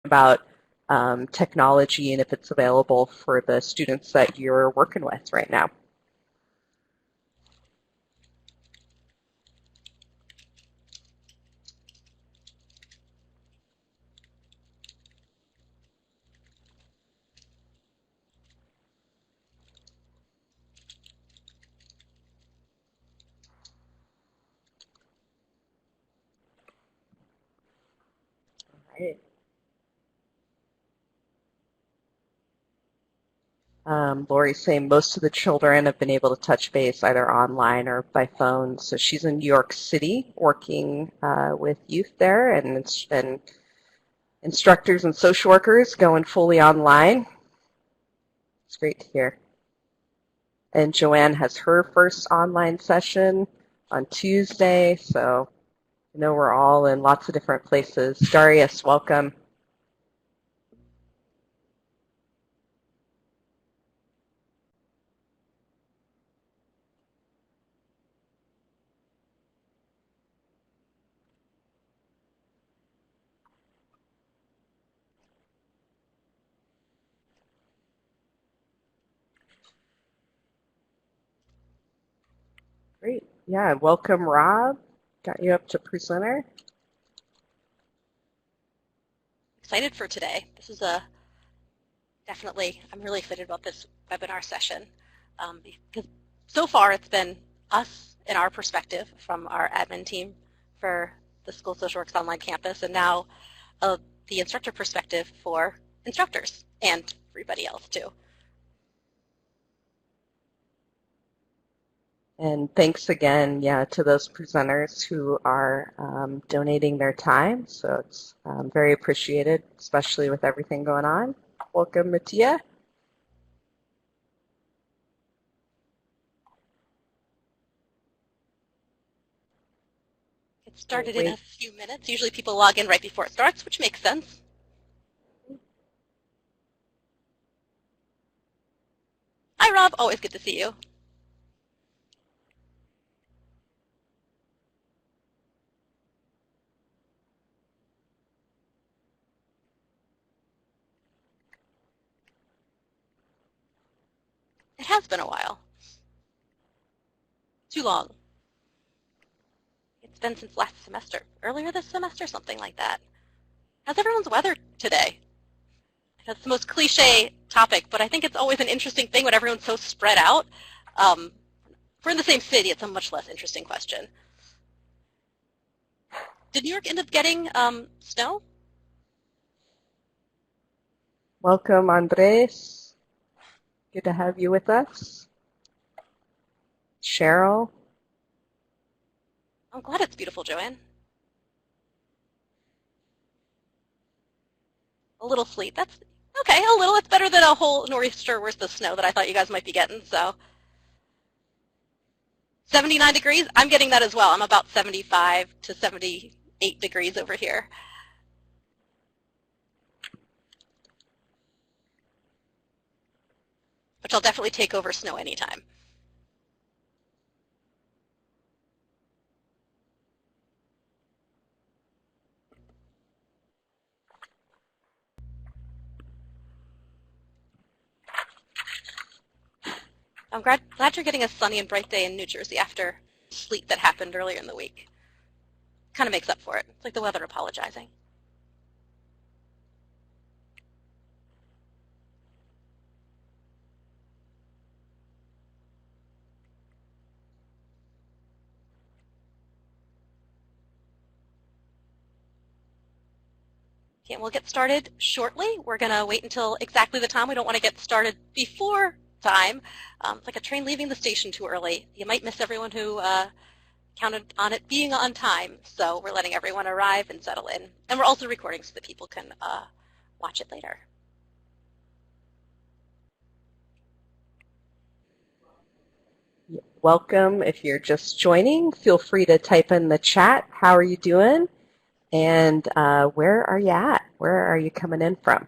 about technology and if it's available for the students that you're working with right now. Right. Lori's saying most of the children have been able to touch base either online or by phone. So she's in New York City working with youth there and instructors and social workers going fully online. It's great to hear. And Joanne has her first online session on Tuesday. So I know we're all in lots of different places. Darius, welcome. Great. Yeah, welcome, Rob. Got you up to presenter. Excited for today. This is definitely, I'm really excited about this webinar session because so far it's been us and our perspective from our admin team for the School of Social Work's online campus, and now the instructor perspective for instructors and everybody else too. And thanks again, yeah, to those presenters who are donating their time. So it's very appreciated, especially with everything going on. Welcome, Mattia. It started in a few minutes. Usually people log in right before it starts, which makes sense. Hi, Rob. Always good to see you. It has been a while. Too long. It's been since last semester. Earlier this semester, something like that. How's everyone's weather today? That's the most cliche topic, but I think it's always an interesting thing when everyone's so spread out. If we're in the same city, it's a much less interesting question. Did New York end up getting snow? Welcome, Andres. Good to have you with us. Cheryl. I'm glad it's beautiful, Joanne. A little sleet. That's okay, a little. It's better than a whole nor'easter worth of snow that I thought you guys might be getting, so. 79 degrees, I'm getting that as well. I'm about 75 to 78 degrees over here. Which I'll definitely take over snow anytime. I'm glad you're getting a sunny and bright day in New Jersey after sleet that happened earlier in the week. Kind of makes up for it. It's like the weather apologizing. Okay, we'll get started shortly. We're going to wait until exactly the time. We don't want to get started before time. It's like a train leaving the station too early. You might miss everyone who counted on it being on time. So we're letting everyone arrive and settle in. And we're also recording so that people can watch it later. Welcome. If you're just joining, feel free to type in the chat. How are you doing? And where are you at? Where are you coming in from?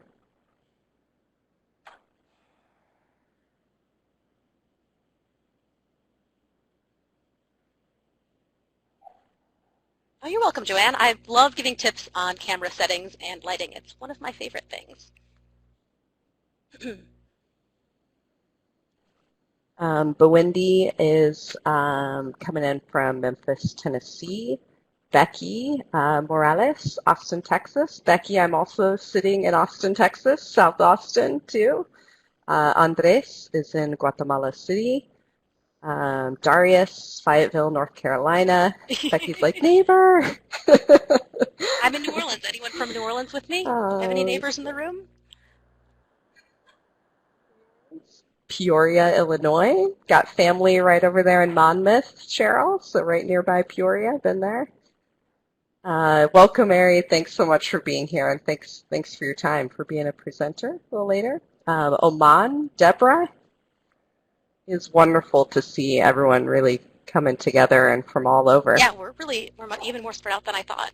Oh you're welcome, Joanne. I love giving tips on camera settings and lighting. It's one of my favorite things. Bewendy is coming in from Memphis, Tennessee. Becky Morales, Austin, Texas. Becky, I'm also sitting in Austin, Texas, South Austin, too. Andres is in Guatemala City. Darius, Fayetteville, North Carolina. Becky's like, neighbor. I'm in New Orleans. Anyone from New Orleans with me? Do you have any neighbors in the room? Peoria, Illinois. Got family right over there in Monmouth, Cheryl, so right nearby Peoria. Been there. Welcome, Mary. Thanks so much for being here, and thanks for your time, for being a presenter a little later. Oman, Deborah. It's wonderful to see everyone really coming together and from all over. Yeah, we're even more spread out than I thought.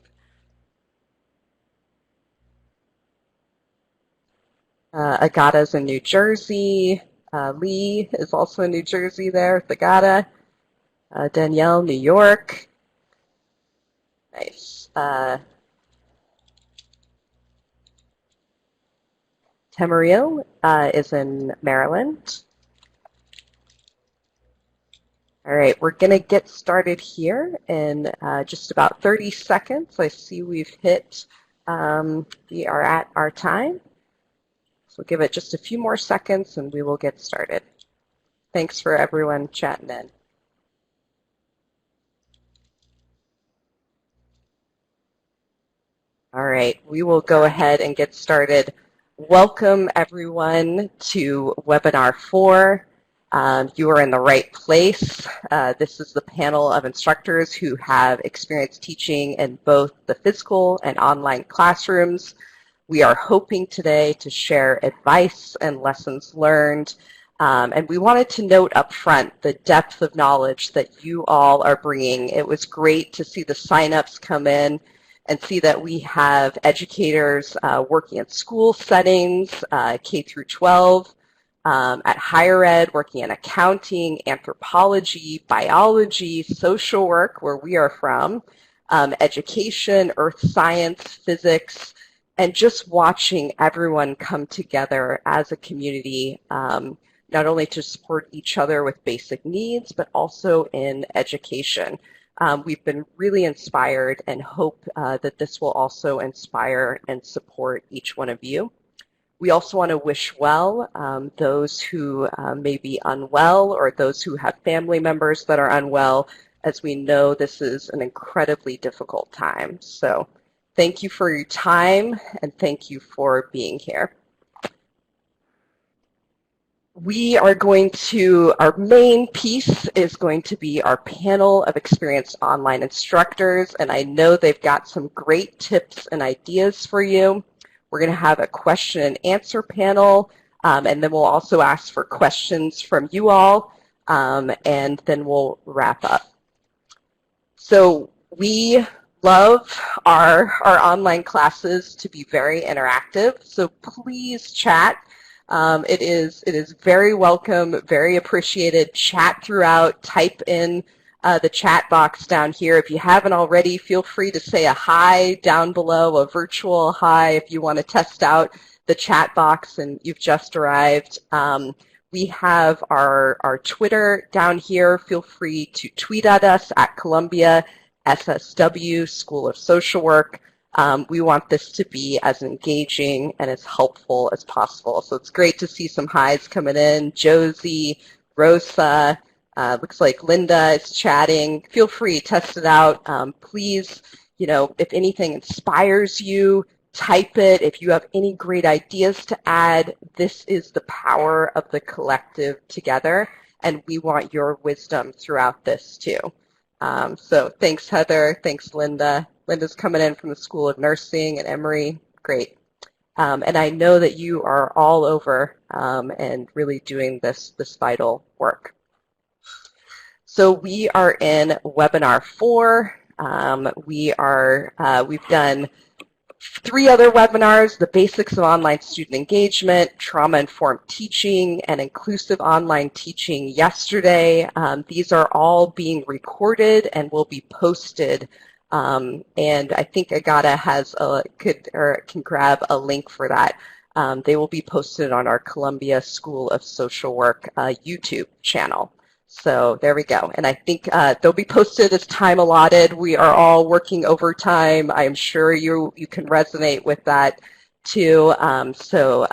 Agata's in New Jersey. Lee is also in New Jersey there with Agata. Danielle, New York. Nice. Tamario is in Maryland. All right, we're going to get started here in just about 30 seconds. I see we've hit, we are at our time. So give it just a few more seconds and we will get started. Thanks for everyone chatting in. All right, we will go ahead and get started. Welcome everyone to webinar 4. You are in the right place. This is the panel of instructors who have experience teaching in both the physical and online classrooms. We are hoping today to share advice and lessons learned. And we wanted to note up front the depth of knowledge that you all are bringing. It was great to see the signups come in and see that we have educators working in school settings, K through 12, at higher ed, working in accounting, anthropology, biology, social work, where we are from, education, earth science, physics, and just watching everyone come together as a community, not only to support each other with basic needs, but also in education. We've been really inspired and hope that this will also inspire and support each one of you. We also want to wish well those who may be unwell or those who have family members that are unwell, as we know this is an incredibly difficult time. So thank you for your time and thank you for being here. We are going to, our main piece is going to be our panel of experienced online instructors, and I know they've got some great tips and ideas for you. We're going to have a question and answer panel, and then we'll also ask for questions from you all, and then we'll wrap up. So we love our online classes to be very interactive, so please chat. It is very welcome, very appreciated. Chat throughout, type in the chat box down here. If you haven't already, feel free to say a hi down below, a virtual hi if you want to test out the chat box and you've just arrived. We have our Twitter down here. Feel free to tweet at us at Columbia SSW School of Social Work. We want this to be as engaging and as helpful as possible. So it's great to see some highs coming in. Josie, Rosa, looks like Linda is chatting. Feel free, test it out. Please, if anything inspires you, type it. If you have any great ideas to add, this is the power of the collective together, and we want your wisdom throughout this too. So thanks, Heather. Thanks, Linda. Linda's coming in from the School of Nursing at Emory. Great. And I know that you are all over and really doing this vital work. So we are in webinar 4. We've done 3 other webinars: the basics of online student engagement, trauma-informed teaching, and inclusive online teaching yesterday. These are all being recorded and will be posted And I think Agata can grab a link for that. They will be posted on our Columbia School of Social Work YouTube channel. So there we go. And I think they'll be posted as time allotted. We are all working overtime. I'm sure you can resonate with that too. So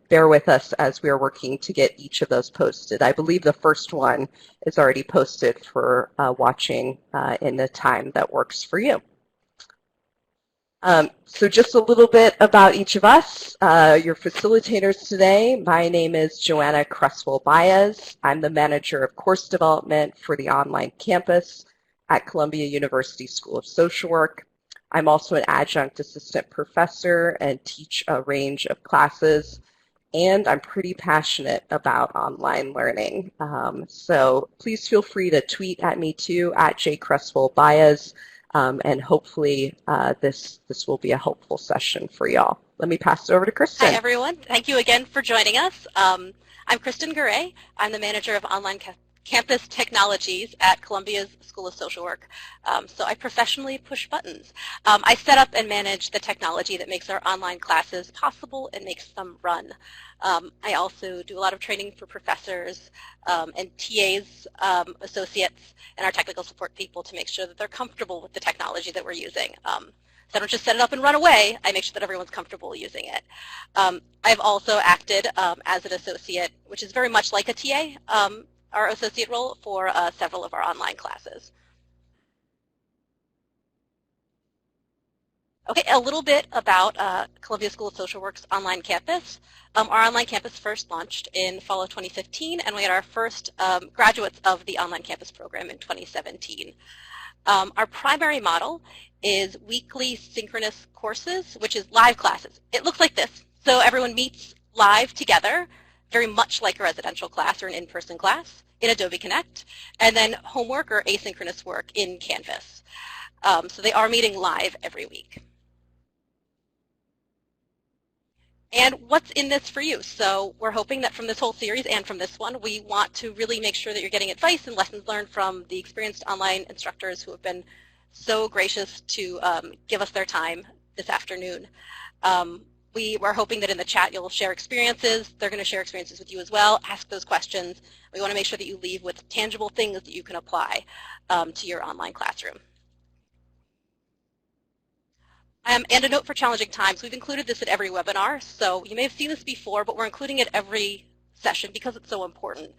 bear with us as we are working to get each of those posted. I believe the first one is already posted for watching in the time that works for you. So just a little bit about each of us, your facilitators today. My name is Johanna Creswell Báez. I'm the manager of course development for the online campus at Columbia University School of Social Work. I'm also an adjunct assistant professor and teach a range of classes, and I'm pretty passionate about online learning. So please feel free to tweet at me too, at @jcreswellbaez. And hopefully this will be a helpful session for y'all. Let me pass it over to Kristin. Hi, everyone. Thank you again for joining us. I'm Kristin Garay. I'm the manager of online campus technologies at Columbia's School of Social Work. So I professionally push buttons. I set up and manage the technology that makes our online classes possible and makes them run. I also do a lot of training for professors and TAs, associates, and our technical support people to make sure that they're comfortable with the technology that we're using. So I don't just set it up and run away. I make sure that everyone's comfortable using it. I've also acted as an associate, which is very much like a TA, our associate role for several of our online classes. Okay, a little bit about Columbia School of Social Work's online campus. Our online campus first launched in fall of 2015, and we had our first graduates of the online campus program in 2017. Our primary model is weekly synchronous courses, which is live classes. It looks like this. So everyone meets live together, very much like a residential class or an in-person class in Adobe Connect, and then homework or asynchronous work in Canvas. So they are meeting live every week. And what's in this for you? So we're hoping that from this whole series and from this one, we want to really make sure that you're getting advice and lessons learned from the experienced online instructors who have been so gracious to give us their time this afternoon. We were hoping that in the chat you'll share experiences. They're going to share experiences with you as well. Ask those questions. We want to make sure that you leave with tangible things that you can apply to your online classroom. And a note for challenging times, we've included this at every webinar, so you may have seen this before, but we're including it every session because it's so important.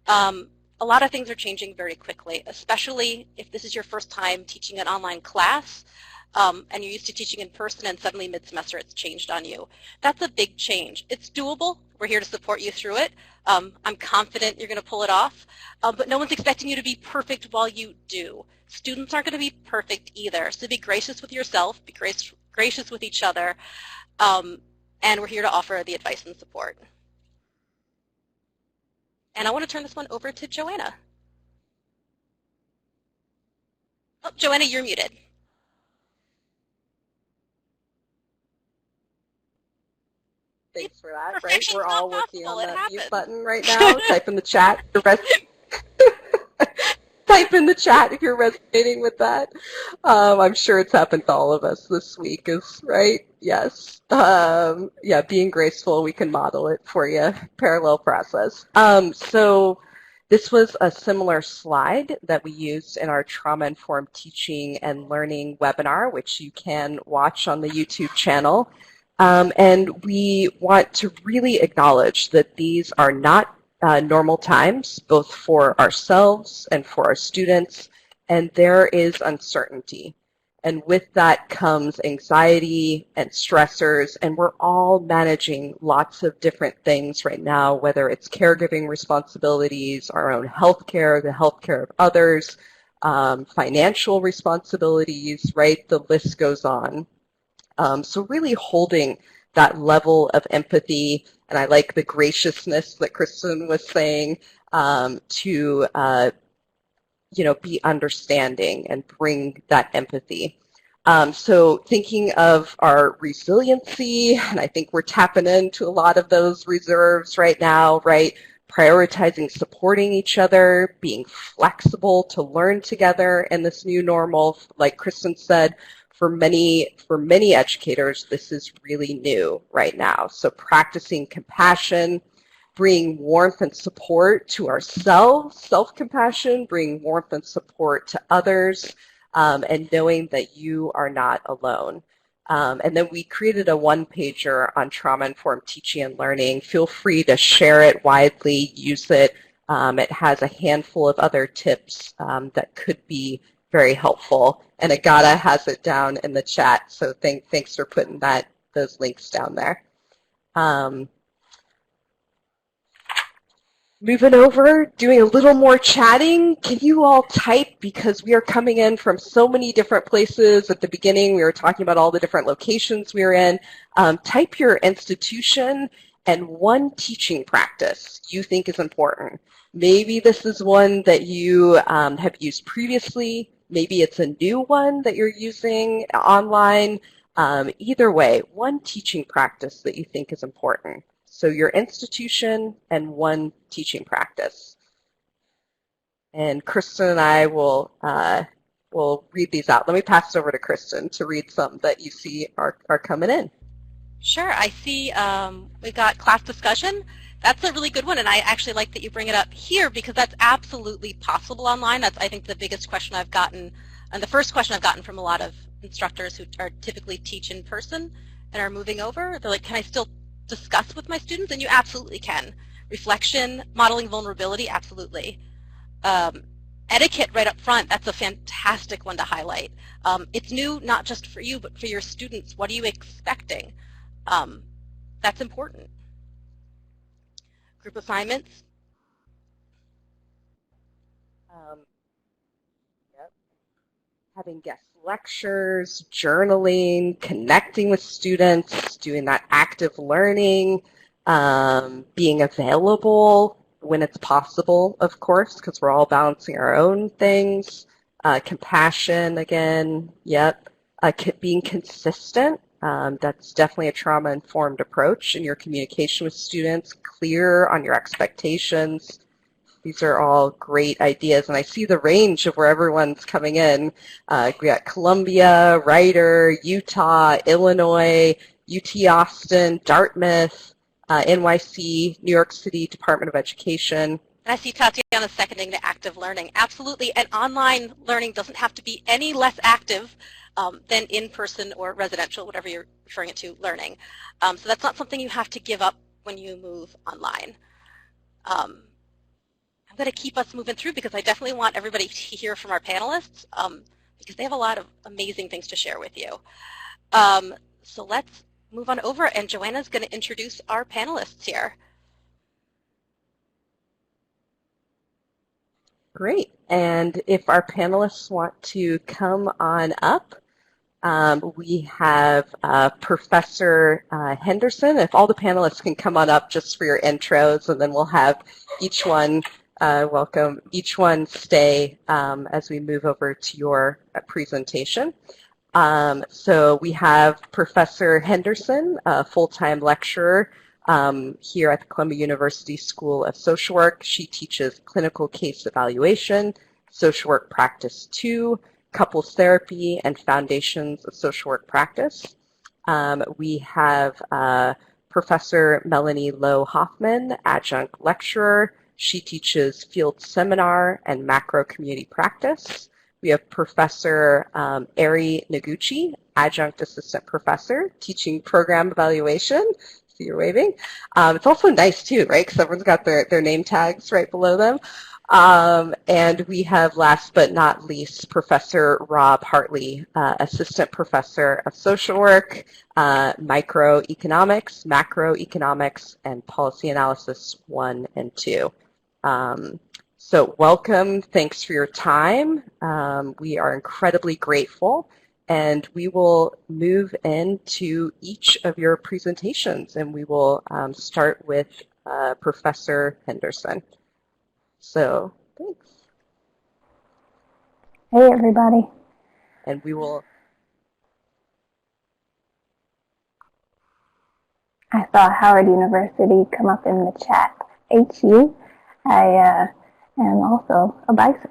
A lot of things are changing very quickly, especially if this is your first time teaching an online class and you're used to teaching in person and suddenly mid-semester it's changed on you. That's a big change. It's doable. We're here to support you through it. I'm confident you're going to pull it off, but no one's expecting you to be perfect while you do. Students aren't going to be perfect either, so be gracious with yourself, be gracious with each other, and we're here to offer the advice and support. And I want to turn this one over to Johanna. Oh, Johanna, you're muted. Thanks for that, right? We're all working on that mute button right now. Type in the chat. Type in the chat if you're resonating with that. I'm sure it's happened to all of us this week, right? Yes. Yeah, being graceful, we can model it for you. Parallel process. So this was a similar slide that we used in our trauma-informed teaching and learning webinar, which you can watch on the YouTube channel. And we want to really acknowledge that these are not normal times, both for ourselves and for our students, and there is uncertainty. And with that comes anxiety and stressors, and we're all managing lots of different things right now, whether it's caregiving responsibilities, our own healthcare, the healthcare of others, financial responsibilities, right? The list goes on. So really holding that level of empathy, and I like the graciousness that Kristin was saying, to be understanding and bring that empathy. So thinking of our resiliency, and I think we're tapping into a lot of those reserves right now, right? prioritizing supporting each other, being flexible to learn together in this new normal. Like Kristin said, for many educators, this is really new right now. So practicing compassion, bringing warmth and support to ourselves, self-compassion, bringing warmth and support to others, and knowing that you are not alone. And then we created a one-pager on trauma-informed teaching and learning. Feel free to share it widely, use it. It has a handful of other tips that could be very helpful. And Agata has it down in the chat, so thanks for putting those links down there. Moving over, doing a little more chatting. Can you all type, because we are coming in from so many different places. At the beginning, we were talking about all the different locations we were in. Type your institution and one teaching practice you think is important. Maybe this is one that you have used previously. Maybe it's a new one that you're using online. Either way, one teaching practice that you think is important. So your institution and one teaching practice. And Kristin and I will read these out. Let me pass it over to Kristin to read some that you see are coming in. Sure. I see we've got class discussion. That's a really good one, and I actually like that you bring it up here because that's absolutely possible online. That's, I think, the biggest question I've gotten, and the first question I've gotten from a lot of instructors who are typically teach in person and are moving over. They're like, can I still discuss with my students? And you absolutely can. Reflection, modeling vulnerability, absolutely. Etiquette right up front, that's a fantastic one to highlight. It's new not just for you, but for your students. What are you expecting? That's important. Group assignments. Yep. Having guest lectures, journaling, connecting with students, doing that active learning, being available when it's possible, of course, because we're all balancing our own things. Compassion, again, yep. Being consistent. That's definitely a trauma-informed approach in your communication with students, clear on your expectations. These are all great ideas, and I see the range of where everyone's coming in. We got Columbia, Rider, Utah, Illinois, UT Austin, Dartmouth, NYC, New York City Department of Education. And I see Tatiana seconding the active learning. Absolutely, and online learning doesn't have to be any less active than in-person or residential, whatever you're referring it to, learning. So that's not something you have to give up when you move online. I'm going to keep us moving through because I definitely want everybody to hear from our panelists because they have a lot of amazing things to share with you. So let's move on over, and Johanna's going to introduce our panelists here. Great. And if our panelists want to come on up, we have Professor Henderson. If all the panelists can come on up just for your intros, and then we'll have each one welcome, each one stay as we move over to your presentation. So we have Professor Henderson, a full-time lecturer here at the Columbia University School of Social Work. She teaches clinical case evaluation, social work practice 2, couples therapy, and foundations of social work practice. We have Professor Melanie Lowe Hoffman, adjunct lecturer. She teaches field seminar and macro community practice. We have Professor Ari Noguchi, adjunct assistant professor, teaching program evaluation. See, you're waving. It's also nice too, right? Because everyone's got their name tags right below them. And we have, last but not least, Professor Rob Hartley, assistant professor of social work, microeconomics, macroeconomics, and policy analysis 1 and 2. So welcome, thanks for your time. We are incredibly grateful, and we will move into each of your presentations, and we will start with Professor Henderson. So thanks. Hey everybody. And we will. I saw Howard University come up in the chat. HU. I am also a Bison,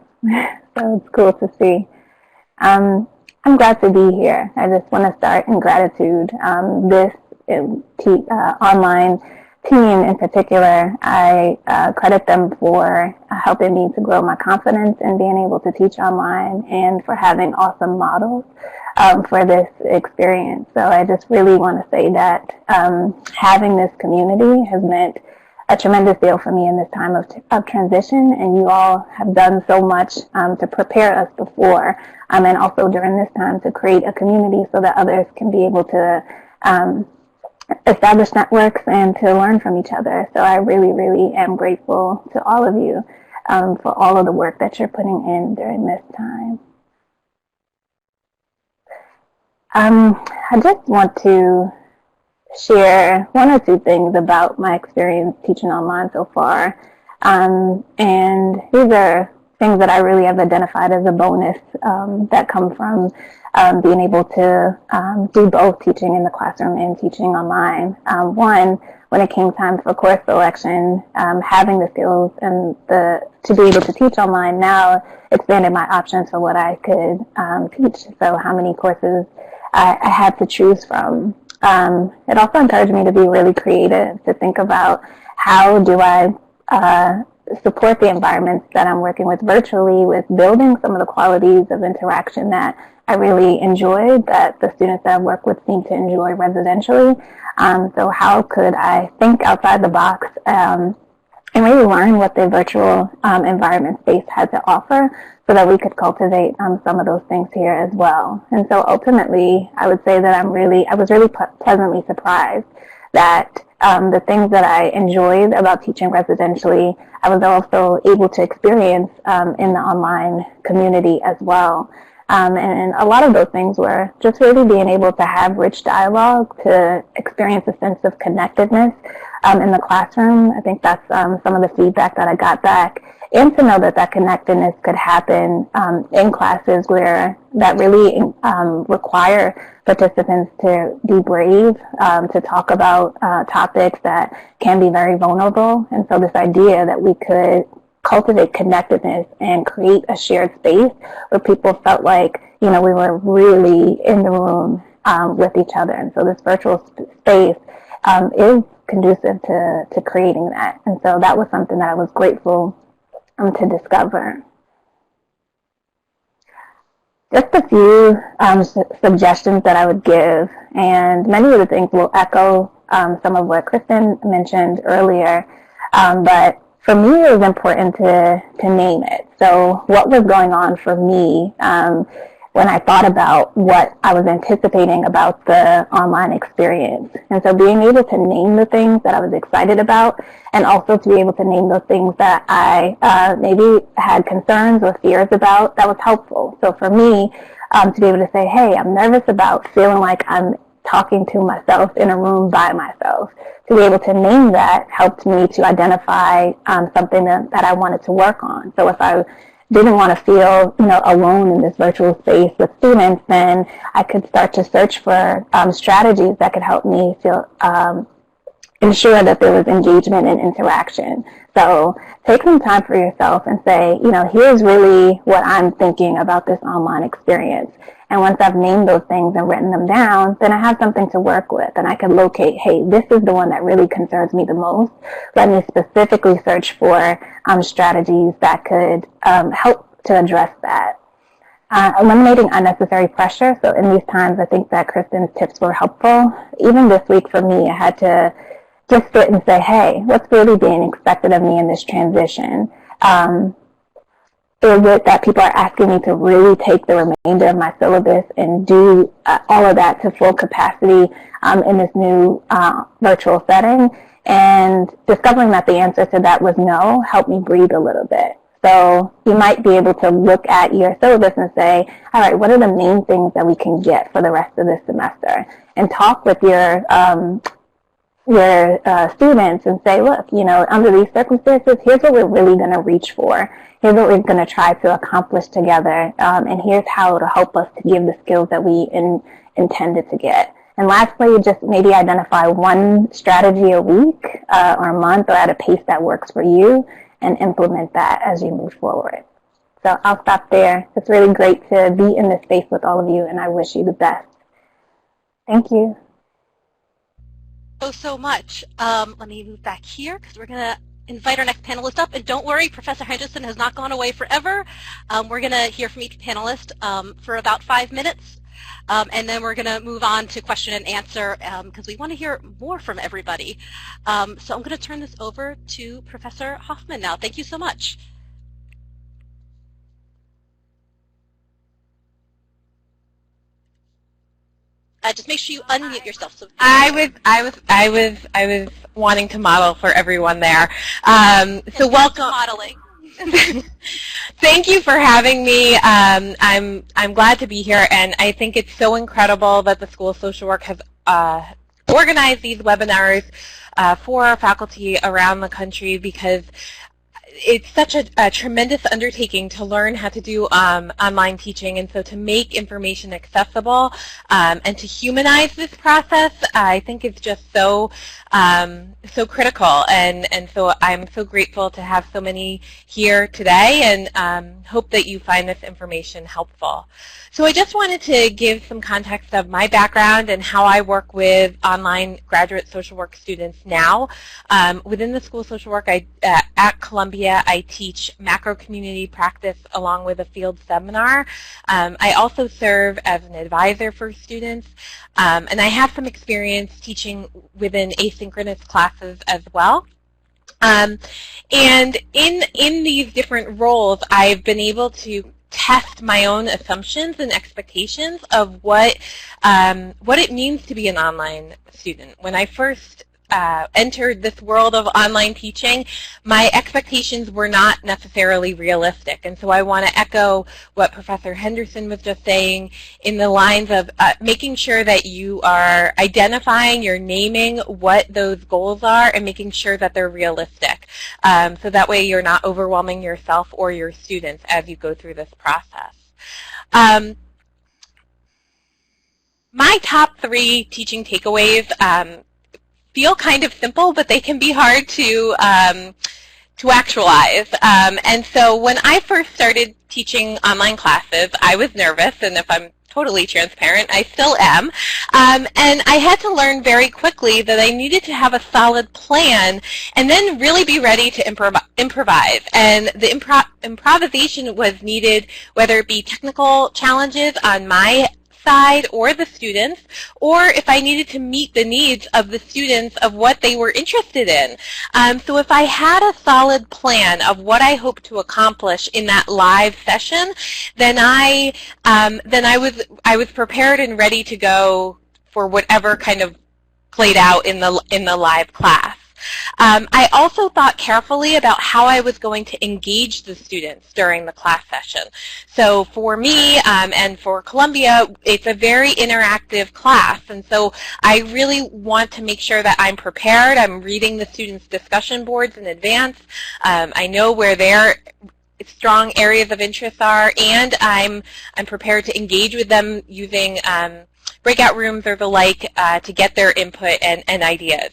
so it's cool to see. I'm glad to be here. I just want to start in gratitude. This online team in particular, I credit them for helping me to grow my confidence in being able to teach online and for having awesome models for this experience. So I just really want to say that having this community has meant a tremendous deal for me in this time of transition, and you all have done so much to prepare us before and also during this time to create a community so that others can be able to establish networks and to learn from each other. So I really, really am grateful to all of you for all of the work that you're putting in during this time. I just want to share one or two things about my experience teaching online so far. And these are things that I really have identified as a bonus that come from being able to do both teaching in the classroom and teaching online. One, when it came time for course selection, having the skills and to be able to teach online now expanded my options for what I could teach. So how many courses I had to choose from. It also encouraged me to be really creative, to think about how do I support the environments that I'm working with virtually, with building some of the qualities of interaction that I really enjoyed, that the students that I work with seem to enjoy residentially. So how could I think outside the box and really learn what the virtual environment space had to offer so that we could cultivate some of those things here as well. And so ultimately, I would say that I was really pleasantly surprised that the things that I enjoyed about teaching residentially, I was also able to experience in the online community as well. And a lot of those things were just really being able to have rich dialogue, to experience a sense of connectedness in the classroom. I think that's some of the feedback that I got back. And to know that that connectedness could happen in classes where that really require participants to be brave, to talk about topics that can be very vulnerable. And so this idea that we could cultivate connectedness and create a shared space where people felt like, we were really in the room with each other. And so this virtual space is conducive to creating that. And so that was something that I was grateful to discover. Just a few suggestions that I would give, and many of the things will echo some of what Kristin mentioned earlier, but for me it was important to name it. So what was going on for me when I thought about what I was anticipating about the online experience. And so being able to name the things that I was excited about, and also to be able to name those things that I maybe had concerns or fears about, that was helpful. So for me, to be able to say, hey, I'm nervous about feeling like I'm talking to myself in a room by myself. To be able to name that helped me to identify something that I wanted to work on. So if I didn't want to feel, alone in this virtual space with students, then I could start to search for strategies that could help me feel ensure that there was engagement and interaction. So take some time for yourself and say, here's really what I'm thinking about this online experience. And once I've named those things and written them down, then I have something to work with, and I can locate, hey, this is the one that really concerns me the most. Let me specifically search for strategies that could help to address that. Eliminating unnecessary pressure. So in these times, I think that Kristin's tips were helpful. Even this week for me, I had to just sit and say, hey, what's really being expected of me in this transition? Is it that people are asking me to really take the remainder of my syllabus and do all of that to full capacity in this new virtual setting? And discovering that the answer to that was no helped me breathe a little bit. So you might be able to look at your syllabus and say, all right, what are the main things that we can get for the rest of this semester? And talk with your students and say, look, under these circumstances, here's what we're really going to reach for. Here's what we're going to try to accomplish together. And here's how it'll help us to give the skills that we intended to get. And lastly, just maybe identify one strategy a week or a month or at a pace that works for you, and implement that as you move forward. So I'll stop there. It's really great to be in this space with all of you, and I wish you the best. Thank you. So much. Let me move back here because we're going to invite our next panelist up. And don't worry, Professor Henderson has not gone away forever. We're going to hear from each panelist for about 5 minutes. And then we're going to move on to question and answer because we want to hear more from everybody. So I'm going to turn this over to Professor Hoffman now. Thank you so much. Just make sure you unmute yourself. So I was wanting to model for everyone there. So welcome. Modeling. Thank you for having me. I'm glad to be here, and I think it's so incredible that the School of Social Work has organized these webinars for our faculty around the country, because it's such a tremendous undertaking to learn how to do online teaching, and so to make information accessible and to humanize this process, I think it's just so critical, and so I'm so grateful to have so many here today, and hope that you find this information helpful. So I just wanted to give some context of my background and how I work with online graduate social work students now. Within the School of Social Work at Columbia, I teach macro community practice along with a field seminar. I also serve as an advisor for students, and I have some experience teaching within asynchronous classes as well. And in these different roles, I've been able to test my own assumptions and expectations of what it means to be an online student. When I first entered this world of online teaching, my expectations were not necessarily realistic. And so I want to echo what Professor Henderson was just saying in the lines of making sure that you are identifying, you're naming what those goals are and making sure that they're realistic. So that way you're not overwhelming yourself or your students as you go through this process. My top 3 teaching takeaways feel kind of simple, but they can be hard to actualize. And so when I first started teaching online classes, I was nervous, and if I'm totally transparent, I still am. And I had to learn very quickly that I needed to have a solid plan and then really be ready to improvise. And the improvisation was needed, whether it be technical challenges on my side or the students, or if I needed to meet the needs of the students of what they were interested in. So if I had a solid plan of what I hoped to accomplish in that live session, then I was prepared and ready to go for whatever kind of played out in the live class. I also thought carefully about how I was going to engage the students during the class session. So for me and for Columbia, it's a very interactive class, and so I really want to make sure that I'm prepared. I'm reading the students' discussion boards in advance. I know where their strong areas of interest are, and I'm prepared to engage with them using breakout rooms or the like to get their input and ideas.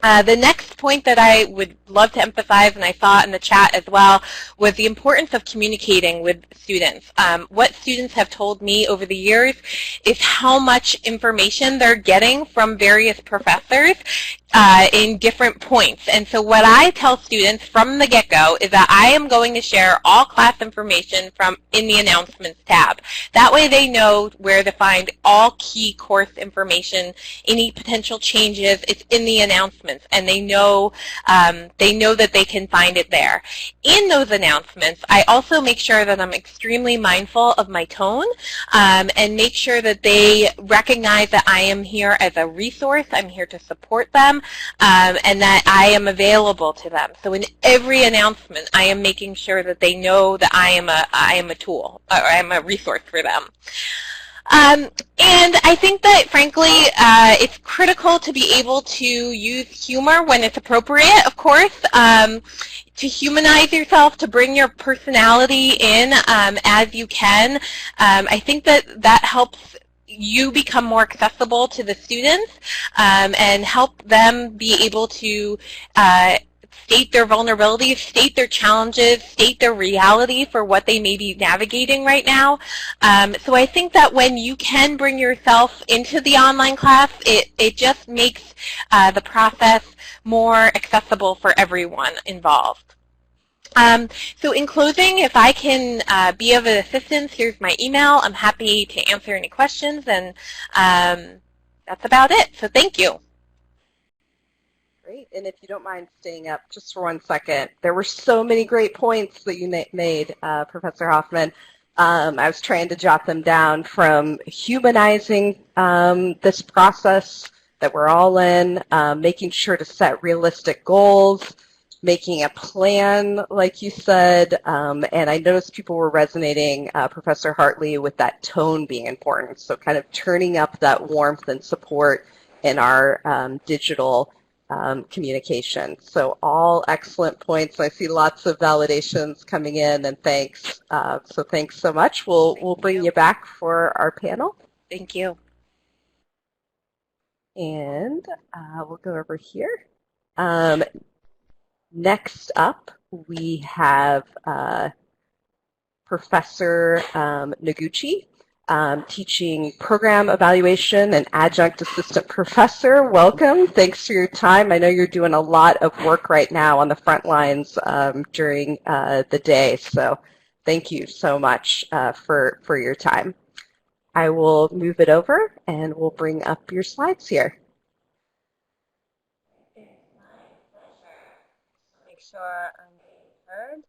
The next point that I would love to emphasize, and I saw it in the chat as well, was the importance of communicating with students. What students have told me over the years is how much information they're getting from various professors in different points. And so what I tell students from the get-go is that I am going to share all class information in the announcements tab. That way they know where to find all key course information, any potential changes, it's in the announcements, and they know that they can find it there. In those announcements, I also make sure that I'm extremely mindful of my tone and make sure that they recognize that I am here as a resource, I'm here to support them, and that I am available to them. So in every announcement, I am making sure that they know that I am a tool, or I am a resource for them. And I think that, frankly, it's critical to be able to use humor when it's appropriate, of course, to humanize yourself, to bring your personality in as you can. I think that helps you become more accessible to the students and help them be able to state their vulnerabilities, state their challenges, state their reality for what they may be navigating right now. So I think that when you can bring yourself into the online class, it just makes the process more accessible for everyone involved. So in closing, if I can be of assistance, here's my email. I'm happy to answer any questions, and that's about it. So thank you. Great. And if you don't mind staying up just for 1 second, there were so many great points that you made, Professor Hoffman. I was trying to jot them down, from humanizing this process that we're all in, making sure to set realistic goals, making a plan, like you said, and I noticed people were resonating, Professor Hartley, with that tone being important, so kind of turning up that warmth and support in our digital communication. So all excellent points. I see lots of validations coming in, and thanks. So thanks so much. We'll bring you back for our panel. Thank you. And we'll go over here. Next up, we have Professor Noguchi, teaching program evaluation and adjunct assistant professor. Welcome. Thanks for your time. I know you're doing a lot of work right now on the front lines during the day, so thank you so much for your time. I will move it over, and we'll bring up your slides here. Make sure I'm being heard.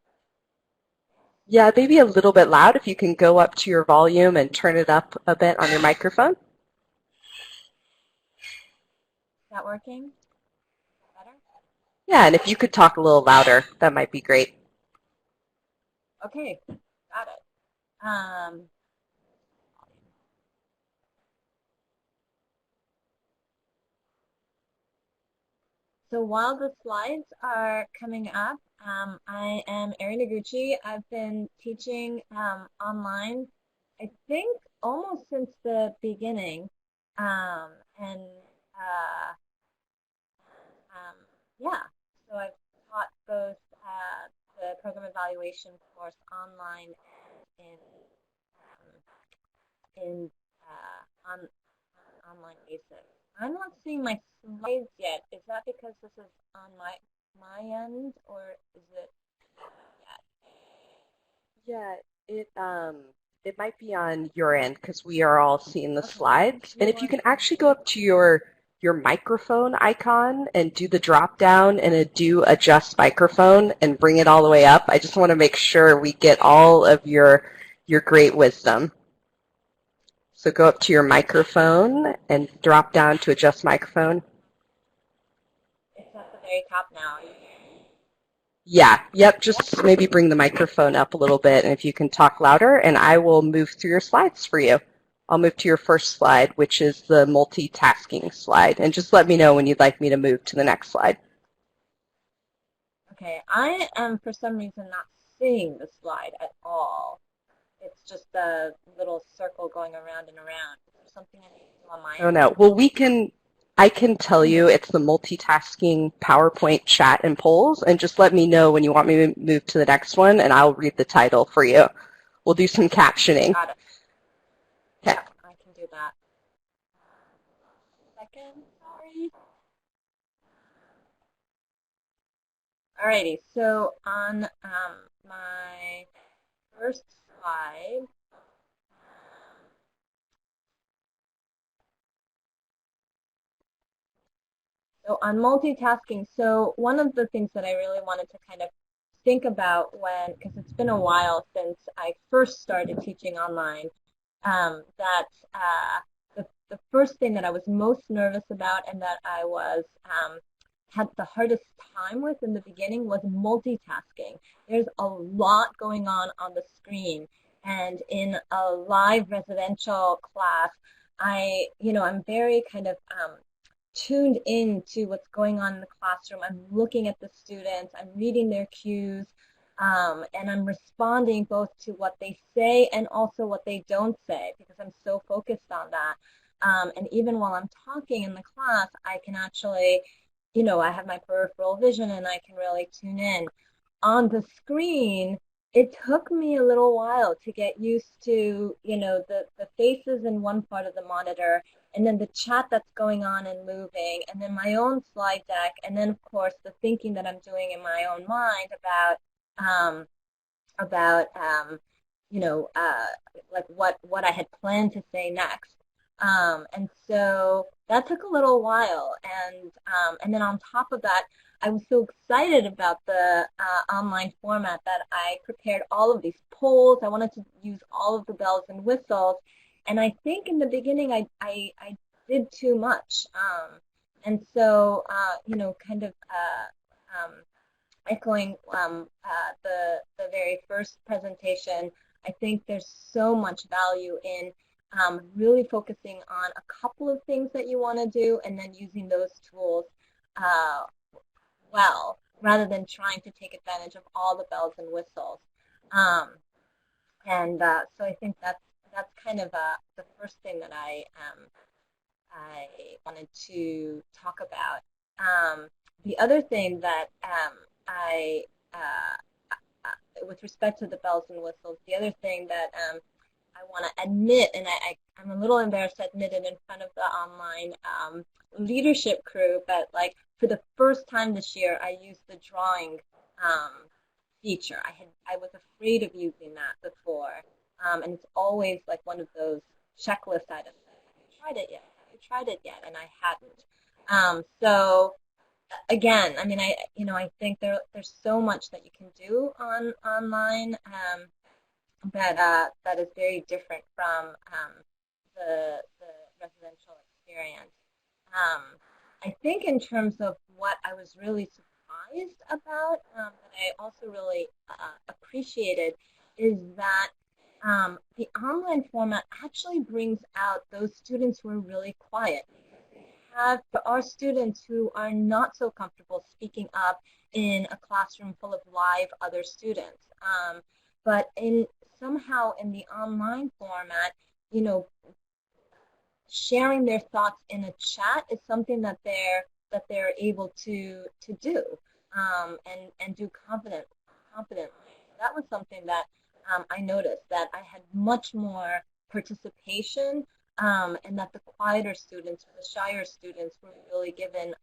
Yeah, maybe a little bit loud if you can go up to your volume and turn it up a bit on your microphone. Is that working? Better? Yeah, and if you could talk a little louder, that might be great. Okay, got it. So while the slides are coming up, I am Erin Noguchi. I've been teaching online, I think, almost since the beginning. Yeah, so I've taught both the program evaluation course online and on online basis. I'm not seeing my slides yet. Is that because this is on my end, or is it yet? Yeah, it might be on your end because we are all seeing the slides. And if you can actually go up to your microphone icon and do the drop down and do adjust microphone and bring it all the way up. I just want to make sure we get all of your great wisdom. So go up to your microphone and drop down to adjust microphone. It's at the very top now. Yeah, yep, just maybe bring the microphone up a little bit, and if you can talk louder, and I will move through your slides for you. I'll move to your first slide, which is the multitasking slide, and just let me know when you'd like me to move to the next slide. Okay, I am for some reason not seeing the slide at all. It's just a little circle going around and around. Is there something I need to do on my end? Oh no, well I can tell you it's the multitasking PowerPoint chat and polls, and just let me know when you want me to move to the next one, and I'll read the title for you. We'll do some captioning. Got it. Okay. Yeah, I can do that. Second, sorry. Alrighty, so on my first slide, so on multitasking, so one of the things that I really wanted to kind of think about because it's been a while since I first started teaching online, that the first thing that I was most nervous about and that I was had the hardest time with in the beginning was multitasking. There's a lot going on the screen, and in a live residential class, I'm very kind of tuned in to what's going on in the classroom. I'm looking at the students, I'm reading their cues, and I'm responding both to what they say and also what they don't say, because I'm so focused on that. And even while I'm talking in the class, I can actually you know, I have my peripheral vision and I can really tune in. On the screen, it took me a little while to get used to, you know, the faces in one part of the monitor, and then the chat that's going on and moving, and then my own slide deck, and then of course the thinking that I'm doing in my own mind um, about you know, like what I had planned to say next. And so that took a little while, and then on top of that, I was so excited about the online format that I prepared all of these polls. I wanted to use all of the bells and whistles, and I think in the beginning I did too much. And so, you know, kind of echoing the very first presentation, I think there's so much value in really focusing on a couple of things that you want to do and then using those tools uh, well, rather than trying to take advantage of all the bells and whistles. Um, and so I think that's kind of the first thing that I wanted to talk about. The other thing that I, with respect to the bells and whistles, the other thing that I want to admit, and I'm a little embarrassed to admit it in front of the online leadership crew, but like for the first time this year, I used the drawing feature. I was afraid of using that before, and it's always like one of those checklist items. Have you tried it yet? Have you tried it yet? And I hadn't. So again, I mean, I think there's so much that you can do online that is very different from the residential experience. I think in terms of what I was really surprised about, that I also really appreciated, is that the online format actually brings out those students who are really quiet. There are students who are not so comfortable speaking up in a classroom full of live other students. But somehow in the online format, you know, sharing their thoughts in a chat is something that they're able to do and do confidently. That was something that I noticed, that I had much more participation, and that the quieter students, or the shyer students, were really given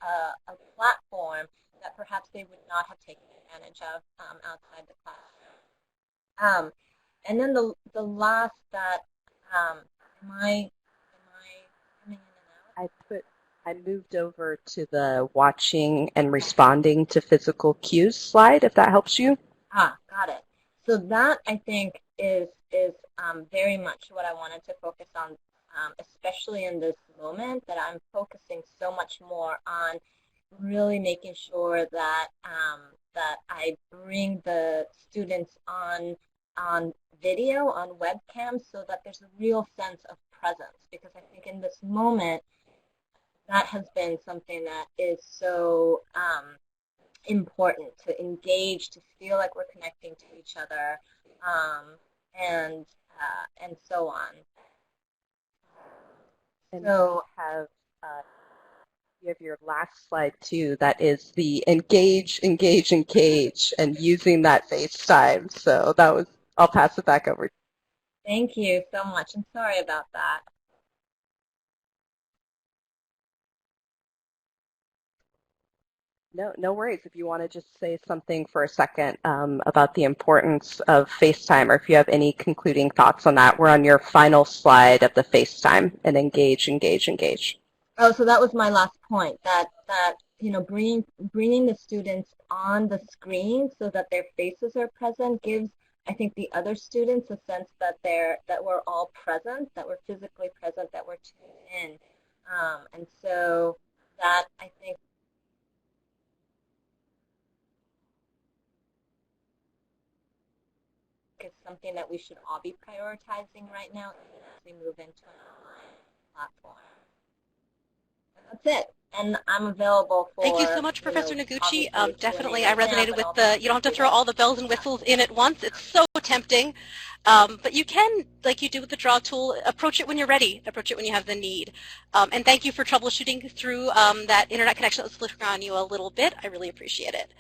a platform that perhaps they would not have taken advantage of outside the classroom. And then the last that am I coming in and out? I moved over to the watching and responding to physical cues slide, if that helps you. Got it. So that, I think, is very much what I wanted to focus on, especially in this moment, that I'm focusing so much more on really making sure that that I bring the students on video, on webcam, so that there's a real sense of presence. Because I think in this moment, that has been something that is so important, to engage, to feel like we're connecting to each other, and so on. And so you have your last slide too. That is the engage, engage, engage, and using that FaceTime. So that was. I'll pass it back over. Thank you so much. I'm sorry about that. No worries. If you want to just say something for a second about the importance of FaceTime, or if you have any concluding thoughts on that, we're on your final slide of the FaceTime and engage, engage, engage. Oh, so that was my last point, that you know, bringing the students on the screen so that their faces are present gives, I think, the other students a sense that we're all present, that we're physically present, that we're tuned in, and so that, I think, is something that we should all be prioritizing right now as we move into an online platform. And that's it. and I'm available for. Thank you so much, Professor Noguchi. obviously Definitely, I Q&A right now, resonated but with also the, you don't have to throw all the bells and whistles in at once. It's so tempting. But you can, like you do with the draw tool, approach it when you're ready, approach it when you have the need. And thank you for troubleshooting through that internet connection that was flickering on you a little bit. I really appreciate it.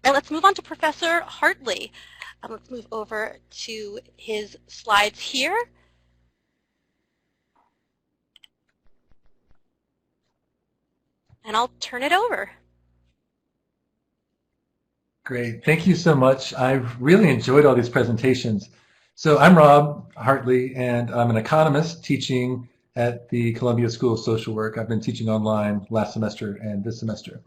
All right, let's move on to Professor Hartley. Let's move over to his slides here. And I'll turn it over. Great. Thank you so much. I've really enjoyed all these presentations. So I'm Rob Hartley, and I'm an economist teaching at the Columbia School of Social Work. I've been teaching online last semester and this semester.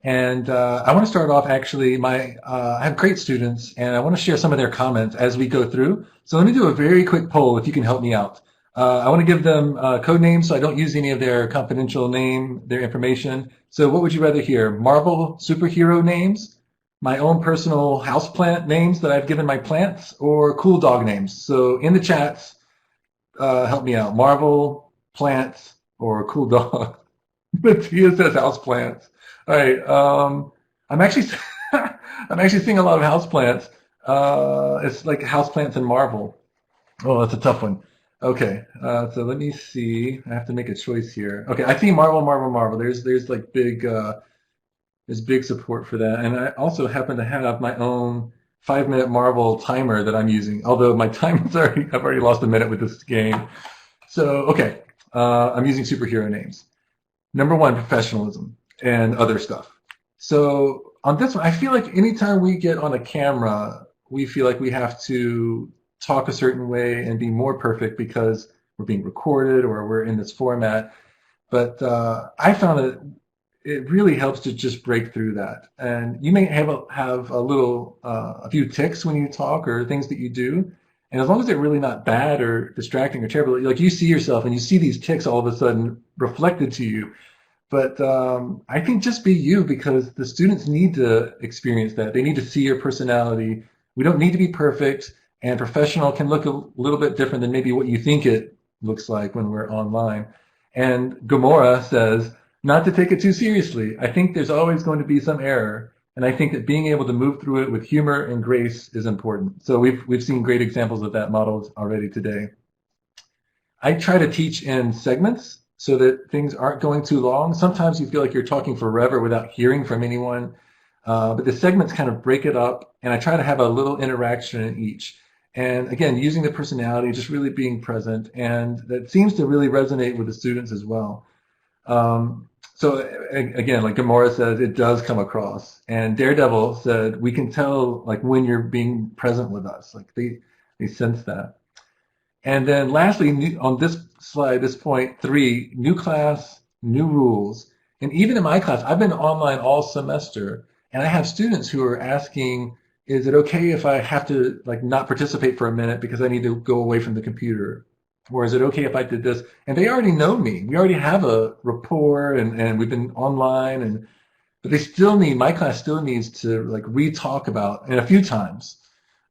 And I want to start off actually, I have great students, and I want to share some of their comments as we go through. So let me do a very quick poll if you can help me out. I want to give them code names so I don't use any of their confidential name, their information. So what would you rather hear? Marvel superhero names, my own personal houseplant names that I've given my plants, or cool dog names? So in the chats, help me out. Marvel, plants, or cool dog. Mattia says houseplants. All right. I'm actually I'm actually seeing a lot of houseplants. It's like houseplants and Marvel. Oh, that's a tough one. Okay, so let me see. I have to make a choice here. Okay, I see Marvel. There's like there's big support for that, and I also happen to have my own 5-minute Marvel timer that I'm using. Although my timer's I've already lost a minute with this game. So okay, I'm using superhero names. Number 1, professionalism and other stuff. So on this one, I feel like anytime we get on a camera, we feel like we have to talk a certain way and be more perfect because we're being recorded or we're in this format. But I found that it really helps to just break through that. And you may have a few tics when you talk or things that you do. And as long as they're really not bad or distracting or terrible, like you see yourself and you see these tics all of a sudden reflected to you. But I think just be you, because the students need to experience that. They need to see your personality. We don't need to be perfect. And professional can look a little bit different than maybe what you think it looks like when we're online. And Gamora says, not to take it too seriously. I think there's always going to be some error. And I think that being able to move through it with humor and grace is important. So we've seen great examples of that model already today. I try to teach in segments so that things aren't going too long. Sometimes you feel like you're talking forever without hearing from anyone. But the segments kind of break it up, and I try to have a little interaction in each. And again, using the personality, just really being present, and that seems to really resonate with the students as well. So again, like Gamora says, it does come across. And Daredevil said, we can tell like when you're being present with us, like they sense that. And then lastly, on this slide, this point 3, new class, new rules. And even in my class, I've been online all semester, and I have students who are asking, is it okay if I have to like not participate for a minute because I need to go away from the computer? Or is it okay if I did this? And they already know me. We already have a rapport, and we've been online, but they still need, my class still needs to like re-talk about, and a few times,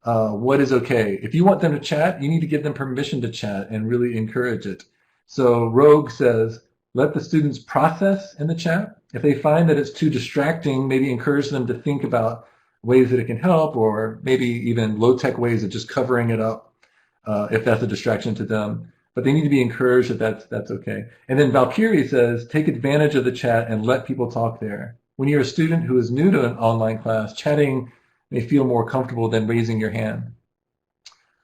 what is okay. If you want them to chat, you need to give them permission to chat and really encourage it. So Rogue says, let the students process in the chat. If they find that it's too distracting, maybe encourage them to think about ways that it can help, or maybe even low-tech ways of just covering it up if that's a distraction to them. But they need to be encouraged that that's okay. And then Valkyrie says, take advantage of the chat and let people talk there. When you're a student who is new to an online class, chatting may feel more comfortable than raising your hand.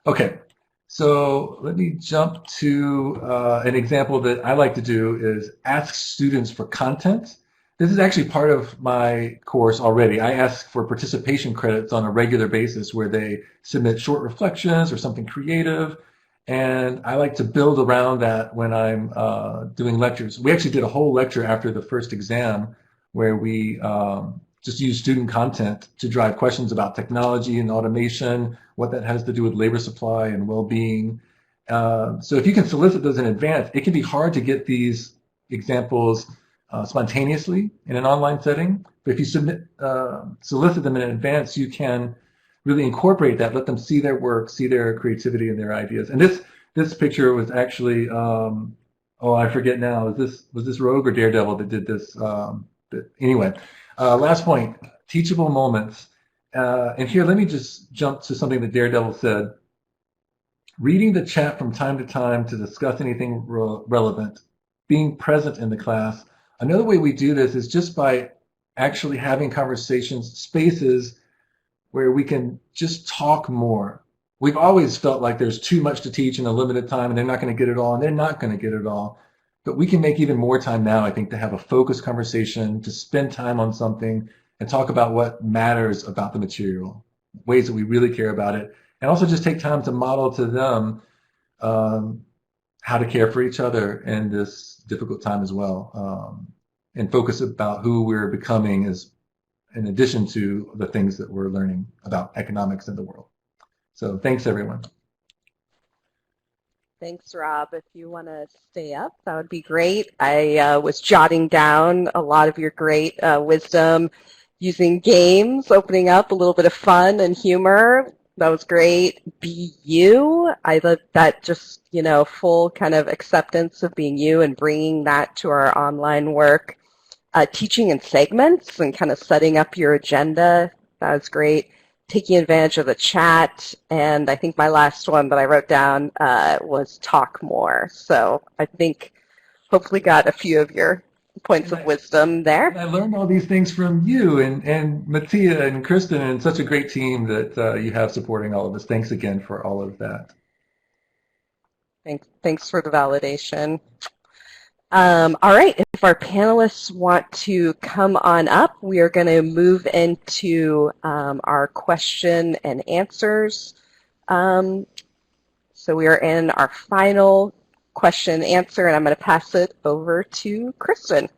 Okay, so let me jump to an example that I like to do is ask students for content. This is actually part of my course already. I ask for participation credits on a regular basis where they submit short reflections or something creative. And I like to build around that when I'm doing lectures. We actually did a whole lecture after the first exam where we just used student content to drive questions about technology and automation, what that has to do with labor supply and well-being. So if you can solicit those in advance, it can be hard to get these examples spontaneously in an online setting. But if you solicit them in advance, you can really incorporate that, let them see their work, see their creativity and their ideas. And this picture was actually oh, I forget now. Was this Rogue or Daredevil that did this? Anyway, last point, teachable moments. And here, let me just jump to something that Daredevil said. Reading the chat from time to time to discuss anything relevant, being present in the class. Another way we do this is just by actually having conversations, spaces where we can just talk more. We've always felt like there's too much to teach in a limited time and they're not going to get it all, and they're not going to get it all. But we can make even more time now, I think, to have a focused conversation, to spend time on something and talk about what matters about the material, ways that we really care about it, and also just take time to model to them how to care for each other in this difficult time as well, and focus about who we're becoming as in addition to the things that we're learning about economics in the world. So thanks, everyone. Thanks, Rob. If you want to stay up, that would be great. I was jotting down a lot of your great wisdom using games, opening up a little bit of fun and humor. That was great. Be you. I love that, just, full kind of acceptance of being you and bringing that to our online work. Teaching in segments and kind of setting up your agenda. That was great. Taking advantage of the chat. And I think my last one that I wrote down was talk more. So I think hopefully got a few of your points of wisdom there. I learned all these things from you and Mattia and Kristin, and such a great team that you have supporting all of us. Thanks again for all of that. Thanks for the validation. All right, if our panelists want to come on up, we are going to move into our question and answers. So we are in our final question and answer, and I'm going to pass it over to Kristin.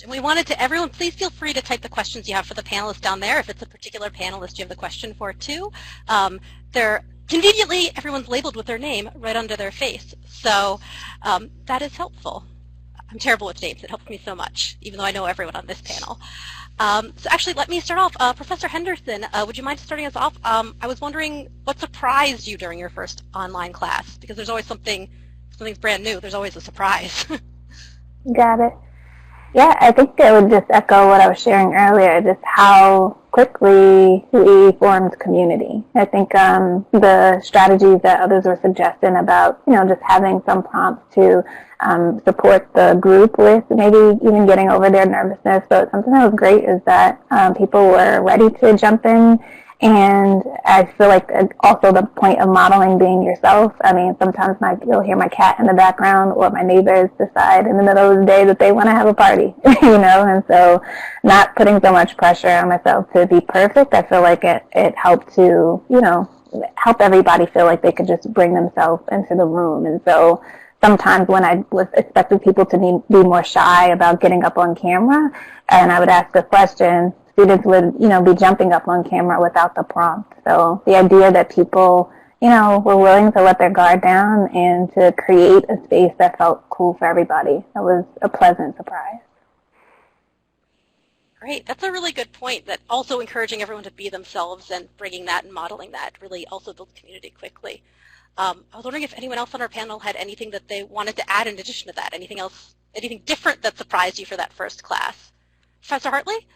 And we wanted to, everyone, please feel free to type the questions you have for the panelists down there. If it's a particular panelist you have the question for too. They're conveniently, everyone's labeled with their name right under their face. So that is helpful. I'm terrible with names. It helps me so much, even though I know everyone on this panel. So actually, let me start off. Professor Henderson, would you mind starting us off? I was wondering what surprised you during your first online class? Because there's always something's brand new. There's always a surprise. Got it. Yeah, I think I would just echo what I was sharing earlier, just how quickly we formed community. I think the strategies that others were suggesting about, just having some prompts to support the group with, maybe even getting over their nervousness. So something that was great is that people were ready to jump in. And I feel like also the point of modeling being yourself. I mean, sometimes you'll hear my cat in the background or my neighbors decide in the middle of the day that they want to have a party, and so not putting so much pressure on myself to be perfect. I feel like it helped to, help everybody feel like they could just bring themselves into the room. And so sometimes when I was expecting people to be more shy about getting up on camera and I would ask a question, students would, be jumping up on camera without the prompt. So the idea that people, were willing to let their guard down and to create a space that felt cool for everybody, that was a pleasant surprise. Great. That's a really good point, that also encouraging everyone to be themselves and bringing that and modeling that really also builds community quickly. I was wondering if anyone else on our panel had anything that they wanted to add in addition to that, anything else, anything different that surprised you for that first class. Professor Hartley?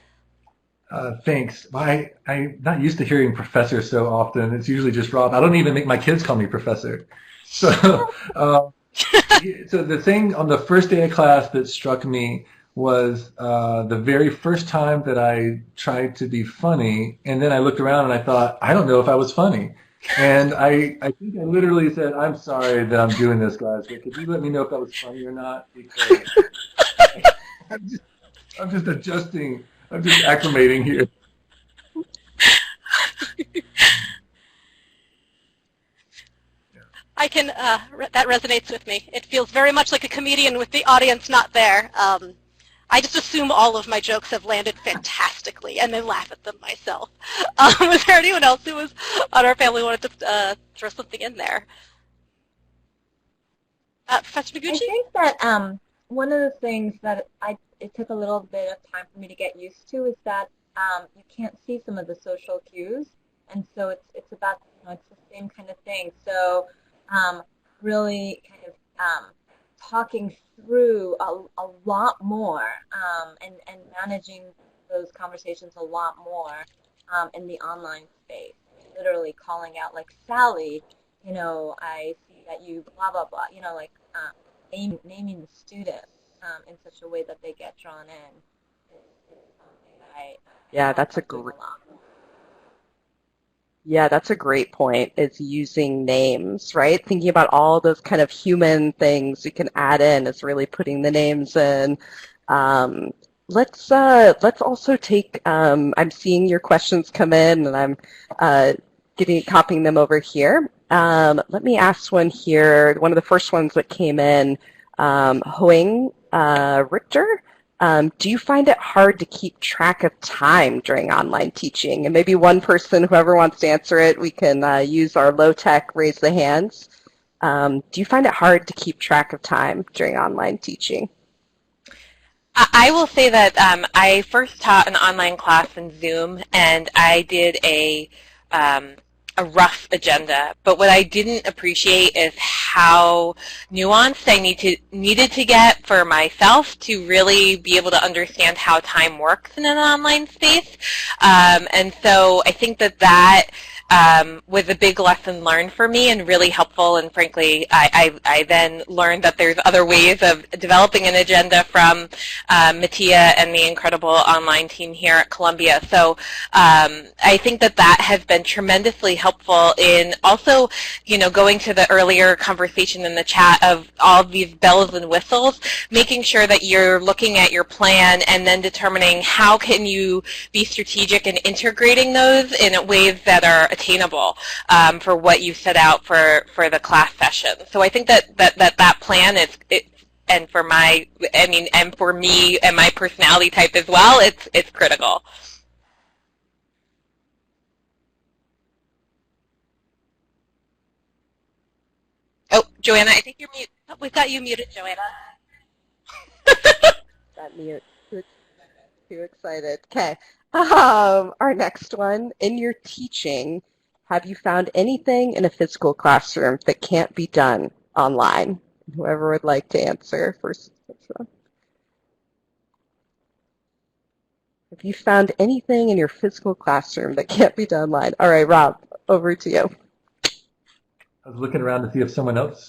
Thanks. I'm not used to hearing professor so often. It's usually just Rob. I don't even make my kids call me professor. So, so the thing on the first day of class that struck me was the very first time that I tried to be funny, and then I looked around and I thought, I don't know if I was funny. And I think I literally said, I'm sorry that I'm doing this, guys, but could you let me know if that was funny or not? Because I'm just adjusting. I'm just acclimating here. I can, that resonates with me. It feels very much like a comedian with the audience not there. I just assume all of my jokes have landed fantastically and then laugh at them myself. Was there anyone else who was on our panel who wanted to throw something in there? Professor Noguchi? I think that one of the things that it took a little bit of time for me to get used to is that you can't see some of the social cues, and so it's about it's the same kind of thing. So really kind of talking through a lot more and managing those conversations a lot more in the online space. Literally calling out, like, Sally, I see that you blah, blah, blah, like naming the student in such a way that they get drawn in is something that I Yeah, that's a doing great. a lot. Yeah, that's a great point, is using names, right? Thinking about all those kind of human things you can add in is really putting the names in. Um, let's also take, I'm seeing your questions come in, and I'm copying them over here. Let me ask one here. One of the first ones that came in, Hoing Richter. Do you find it hard to keep track of time during online teaching? And maybe one person, whoever wants to answer it, we can use our low-tech raise the hands. Do you find it hard to keep track of time during online teaching? I will say that I first taught an online class in Zoom, and I did a rough agenda. But what I didn't appreciate is how nuanced I needed to get for myself to really be able to understand how time works in an online space. And so I think that was a big lesson learned for me and really helpful. And frankly, I then learned that there's other ways of developing an agenda from Mattia and the incredible online team here at Columbia. So I think that has been tremendously helpful in also, going to the earlier conversation in the chat of all these bells and whistles, making sure that you're looking at your plan and then determining how can you be strategic in integrating those in ways that are attainable for what you set out for the class session. So I think that plan is, and for and for me and my personality type as well, it's critical. Oh, Joanna, I think you're mute. Oh, we've got you muted, Joanna. Got me too excited. Okay. Our next one, in your teaching, have you found anything in a physical classroom that can't be done online? Whoever would like to answer first. Have you found anything in your physical classroom that can't be done online? All right, Rob, over to you. I was looking around to see if someone else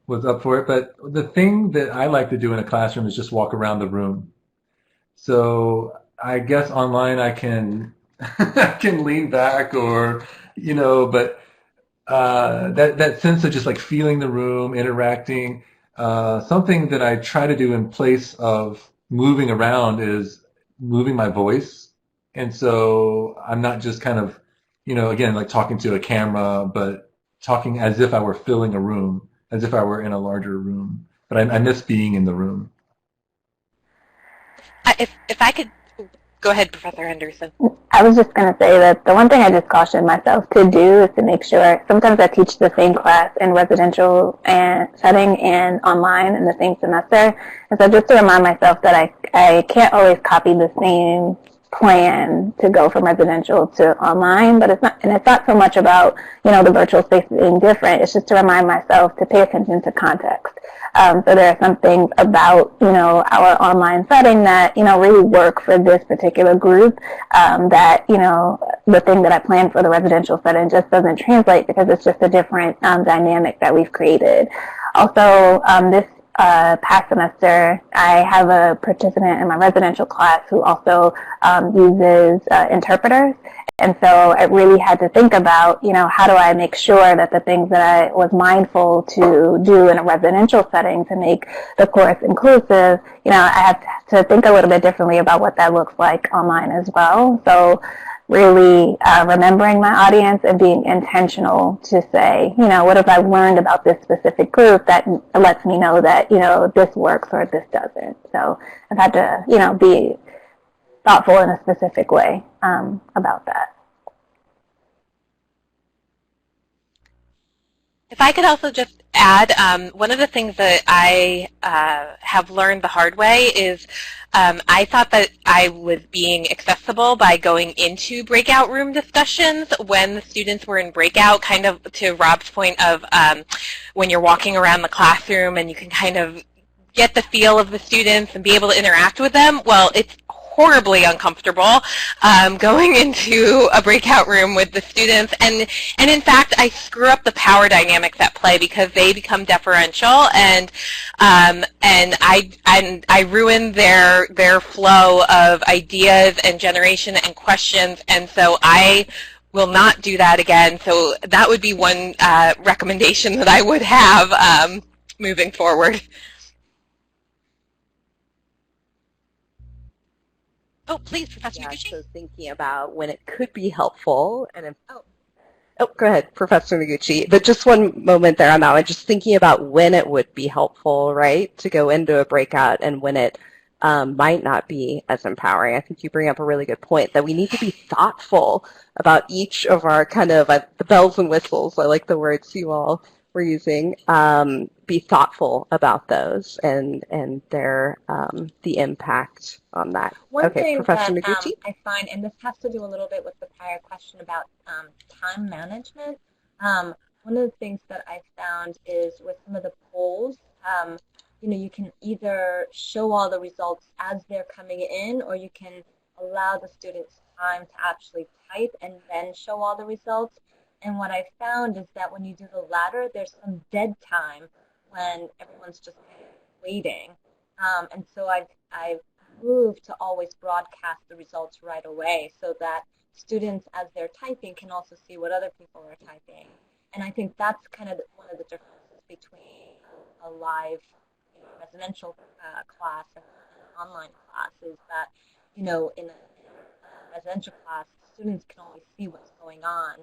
was up for it, but the thing that I like to do in a classroom is just walk around the room. So I guess online I can I can lean back, or but that sense of just like feeling the room, interacting. Something that I try to do in place of moving around is moving my voice, and so I'm not just kind of again like talking to a camera, but talking as if I were filling a room, as if I were in a larger room. But I miss being in the room. If I could, go ahead, Professor Henderson. I was just going to say that the one thing I just caution myself to do is to make sure, sometimes I teach the same class in residential and setting and online in the same semester, and so just to remind myself that I can't always copy the same plan to go from residential to online, but it's not so much about the virtual space being different. It's just to remind myself to pay attention to context. So there are some things about our online setting that really work for this particular group, that the thing that I planned for the residential setting just doesn't translate because it's just a different dynamic that we've created. Also, this past semester, I have a participant in my residential class who also uses interpreters. And so I really had to think about, how do I make sure that the things that I was mindful to do in a residential setting to make the course inclusive, I have to think a little bit differently about what that looks like online as well. So really remembering my audience and being intentional to say, what have I learned about this specific group that lets me know that, this works or this doesn't. So I've had to, be thoughtful in a specific way about that. If I could also just add, one of the things that I have learned the hard way is I thought that I was being accessible by going into breakout room discussions when the students were in breakout, kind of to Rob's point of when you're walking around the classroom and you can kind of get the feel of the students and be able to interact with them. Well, it's horribly uncomfortable going into a breakout room with the students, and in fact I screw up the power dynamics at play because they become deferential, and I ruin their flow of ideas and generation and questions, and so I will not do that again. So that would be one recommendation that I would have moving forward. Oh, please, Professor Yeah, Noguchi. so thinking about when it could be helpful, and if, oh, go ahead, Professor Noguchi. But just one moment there on that one, just thinking about when it would be helpful, right, to go into a breakout and when it might not be as empowering. I think you bring up a really good point that we need to be thoughtful about each of our kind of the bells and whistles. I like the words you all were using. Be thoughtful about those and their the impact on that. One Okay, thing Professor that Noguchi? I find, and this has to do a little bit with the prior question about time management, one of the things that I found is with some of the polls, you know, you can either show all the results as they're coming in, or you can allow the students time to actually type and then show all the results. And what I found is that when you do the latter, there's some dead time when everyone's just kind of waiting. And so I've moved to always broadcast the results right away so that students, as they're typing, can also see what other people are typing. And I think that's kind of one of the differences between a live residential class and an online class is that, you know, in a residential class, students can always see what's going on.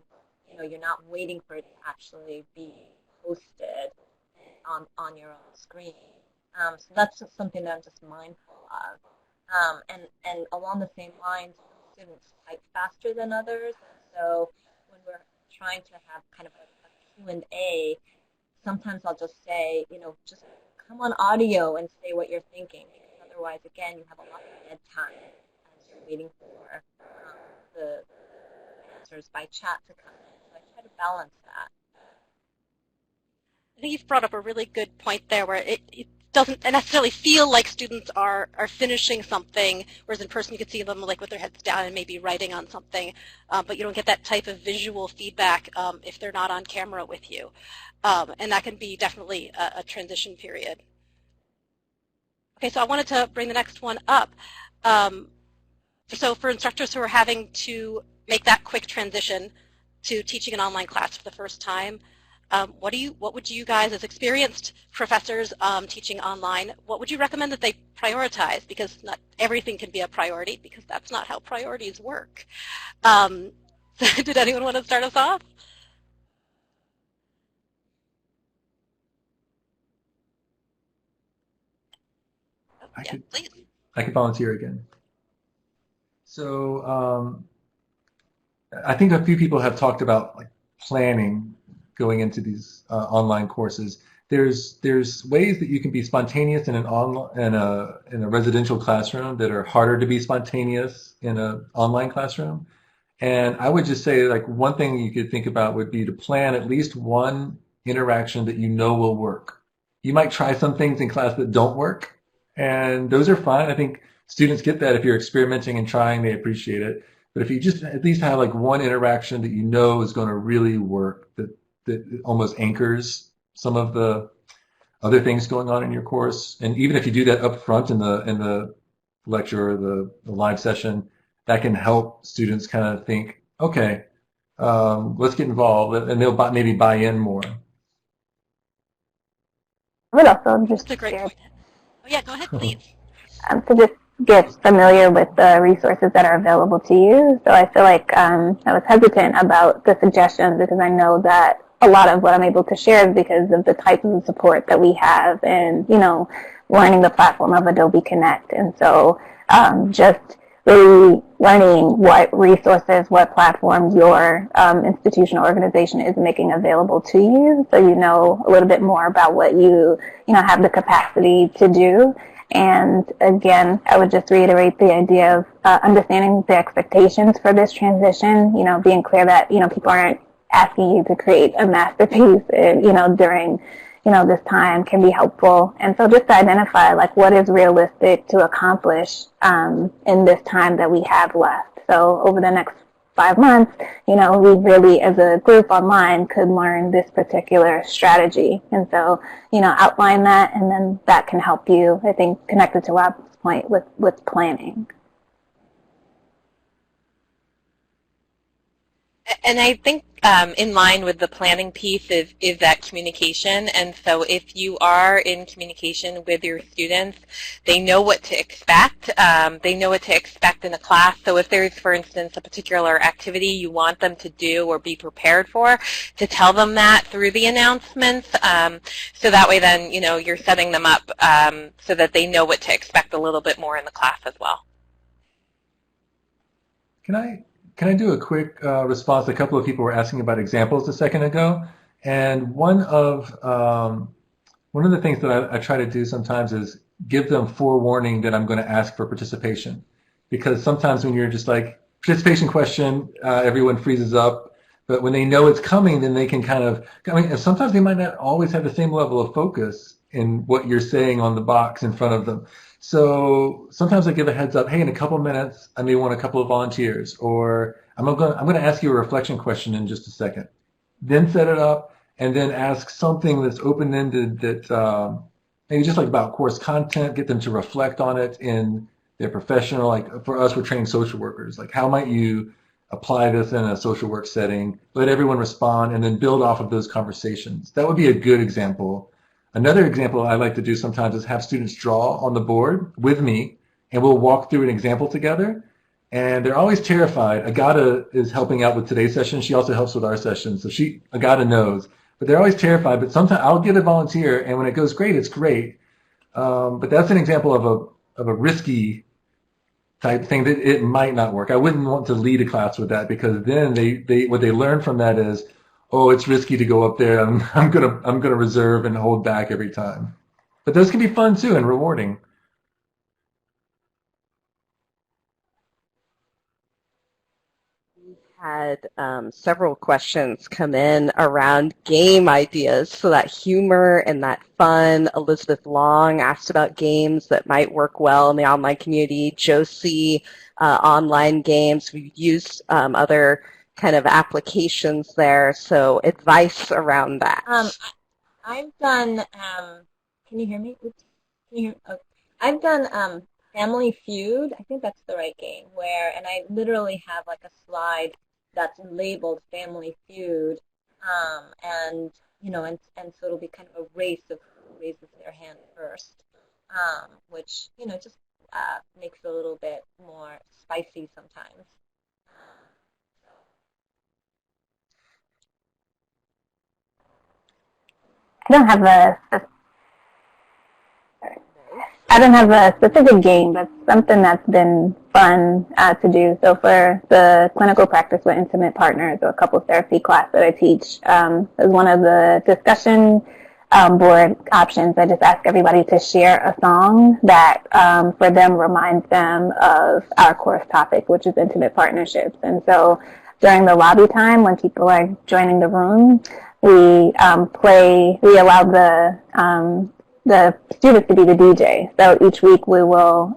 You know, you're not waiting for it to actually be posted on your own screen. So that's just something that I'm just mindful of. And along the same lines, students type faster than others. So when we're trying to have kind of a Q&A, sometimes I'll just say, you know, just come on audio and say what you're thinking, because otherwise, again, you have a lot of dead time as you're waiting for the answers by chat to come in. So I try to balance that. I think you've brought up a really good point there where it doesn't necessarily feel like students are finishing something, whereas in person you can see them like with their heads down and maybe writing on something, but you don't get that type of visual feedback if they're not on camera with you. And that can be definitely a transition period. Okay, so I wanted to bring the next one up. So for instructors who are having to make that quick transition to teaching an online class for the first time, what would you guys, as experienced professors teaching online, what would you recommend that they prioritize? Because not everything can be a priority, because that's not how priorities work. Did anyone want to start us off? Please. I could volunteer again. So I think a few people have talked about like planning going into these online courses. There's ways that you can be spontaneous in in a residential classroom that are harder to be spontaneous in an online classroom. And I would just say, like, one thing you could think about would be to plan at least one interaction that you know will work. You might try some things in class that don't work, and those are fine. I think students get that. If you're experimenting and trying, they appreciate it. But if you just at least have like one interaction that you know is going to really work, that almost anchors some of the other things going on in your course, and even if you do that up front in the lecture or the live session, that can help students kind of think, okay, let's get involved, and they'll maybe buy in more. I would also just That's a great point. Oh yeah, go ahead, please. To just get familiar with the resources that are available to you. So I feel like I was hesitant about the suggestions because I know that a lot of what I'm able to share is because of the type of support that we have and, you know, learning the platform of Adobe Connect. And so just really learning what resources, what platforms your institution or organization is making available to you, so you know a little bit more about what you have the capacity to do. And again, I would just reiterate the idea of understanding the expectations for this transition, being clear that, people aren't asking you to create a masterpiece, during, this time can be helpful. And so just to identify, like, what is realistic to accomplish in this time that we have left. So over the next 5 months, we really, as a group online, could learn this particular strategy. And so, outline that, and then that can help you, I think, connected to Rob's point with planning. And I think in line with the planning piece is that communication. And so if you are in communication with your students, they know what to expect. They know what to expect in a class. So if there's, for instance, a particular activity you want them to do or be prepared for, to tell them that through the announcements. So that way then, you're setting them up so that they know what to expect a little bit more in the class as well. Can I do a quick response? A couple of people were asking about examples a second ago, and one of the things that I try to do sometimes is give them forewarning that I'm going to ask for participation, because sometimes when you're just like, participation question, everyone freezes up, but when they know it's coming, then they can and sometimes they might not always have the same level of focus in what you're saying on the box in front of them. So sometimes I give a heads up, hey, in a couple of minutes, I may want a couple of volunteers, or I'm going to ask you a reflection question in just a second. Then set it up, and then ask something that's open-ended that maybe just like about course content, get them to reflect on it in their professional, like for us, we're trained social workers. Like, how might you apply this in a social work setting? Let everyone respond, and then build off of those conversations. That would be a good example. Another example I like to do sometimes is have students draw on the board with me, and we'll walk through an example together. And they're always terrified. Agata is helping out with today's session. She also helps with our session, so Agata knows. But they're always terrified. But sometimes I'll get a volunteer, and when it goes great, it's great. But that's an example of a risky type thing that it might not work. I wouldn't want to lead a class with that, because then what they learn from that is, oh, it's risky to go up there. I'm gonna reserve and hold back every time. But those can be fun too and rewarding. We've had several questions come in around game ideas, so that humor and that fun. Elizabeth Long asked about games that might work well in the online community. Josie, online games. We've used other kind of applications there, so advice around that. I've done, can you hear me? Oops. Can you hear? Oh. I've done Family Feud. I think that's the right game, and I literally have like a slide that's labeled Family Feud, and so it'll be kind of a race of who raises their hand first, which, just makes it a little bit more spicy sometimes. I don't have a specific game, but something that's been fun to do. So for the clinical practice with intimate partners, or couples therapy class that I teach, is one of the discussion board options. I just ask everybody to share a song that for them reminds them of our course topic, which is intimate partnerships. And so during the lobby time, when people are joining the room, we allow the students to be the DJ. So each week we will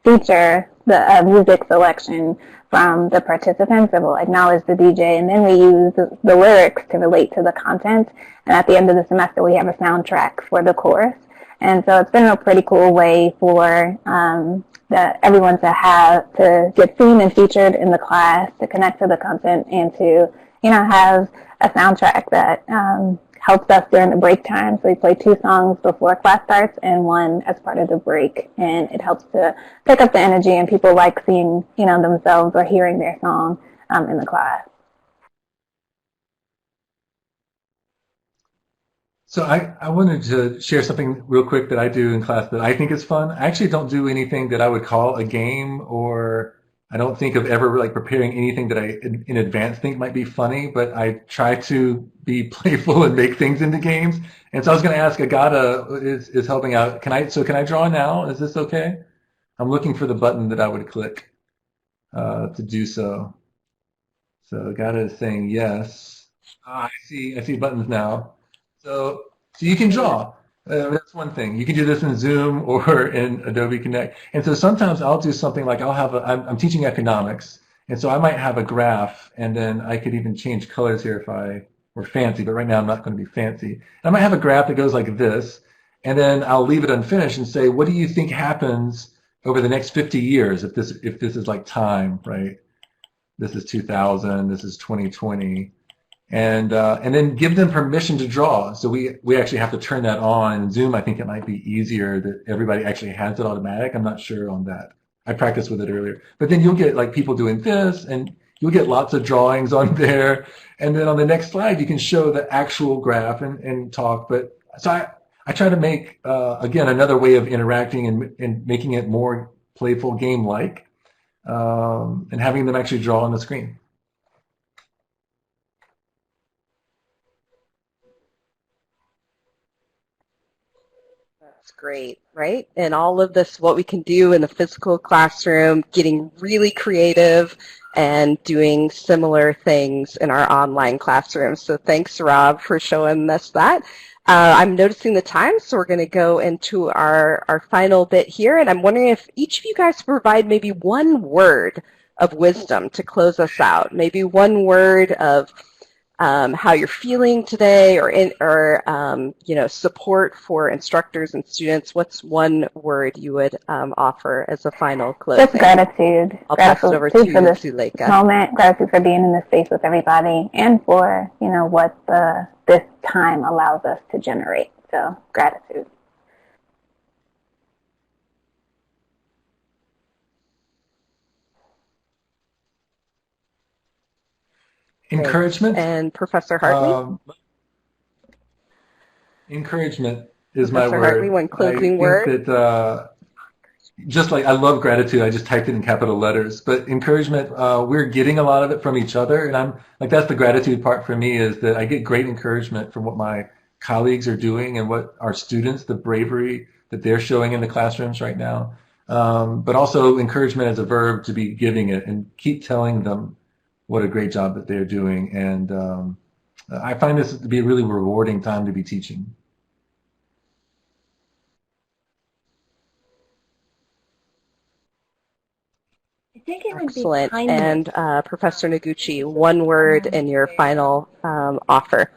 feature the music selection from the participants that will acknowledge the DJ, and then we use the lyrics to relate to the content. And at the end of the semester, we have a soundtrack for the course. And so it's been a pretty cool way for everyone to get seen and featured in the class, to connect to the content, and to have a soundtrack that helps us during the break time. So we play 2 songs before class starts and 1 as part of the break. And it helps to pick up the energy, and people like seeing, themselves or hearing their song in the class. So I wanted to share something real quick that I do in class that I think is fun. I actually don't do anything that I would call a game or I don't think of ever like preparing anything that I in advance think might be funny, but I try to be playful and make things into games. And so I was going to ask, Agata is helping out. Can I draw now? Is this okay? I'm looking for the button that I would click to do so. So Agata is saying yes. I see buttons now. So you can draw. That's one thing. You can do this in Zoom or in Adobe Connect. And so sometimes I'll do something like I'm teaching economics, and so I might have a graph, and then I could even change colors here if I were fancy, but right now I'm not going to be fancy. I might have a graph that goes like this, and then I'll leave it unfinished and say, what do you think happens over the next 50 years if this is like time, right? This is 2000, this is 2020. And then give them permission to draw. So we actually have to turn that on. In Zoom, I think it might be easier that everybody actually has it automatic. I'm not sure on that. I practiced with it earlier. But then you'll get like people doing this, and you'll get lots of drawings on there. And then on the next slide, you can show the actual graph and talk. But so I try to make, again, another way of interacting and making it more playful, game-like, and having them actually draw on the screen. That's great, right? And all of this, what we can do in the physical classroom, getting really creative and doing similar things in our online classroom. So thanks, Rob, for showing us that. I'm noticing the time, so we're going to go into our final bit here. And I'm wondering if each of you guys provide maybe one word of wisdom to close us out. Maybe one word of how you're feeling today, or support for instructors and students. What's one word you would offer as a final closing? Just gratitude. I'll pass it over to you, Zuleka. Moment, gratitude for being in this space with everybody, and for what this time allows us to generate. So gratitude. Encouragement. And Professor Hartley? Encouragement is Professor my word. Hartley, one closing word. That, just like I love gratitude, I just typed it in capital letters. But encouragement, we're getting a lot of it from each other, and I'm like, that's the gratitude part for me, is that I get great encouragement from what my colleagues are doing and what our students, the bravery that they're showing in the classrooms right now. But also encouragement as a verb, to be giving it and keep telling them what a great job that they're doing. And I find this to be a really rewarding time to be teaching. I think it would Excellent. be kindness. And Professor Noguchi, one word in your final offer.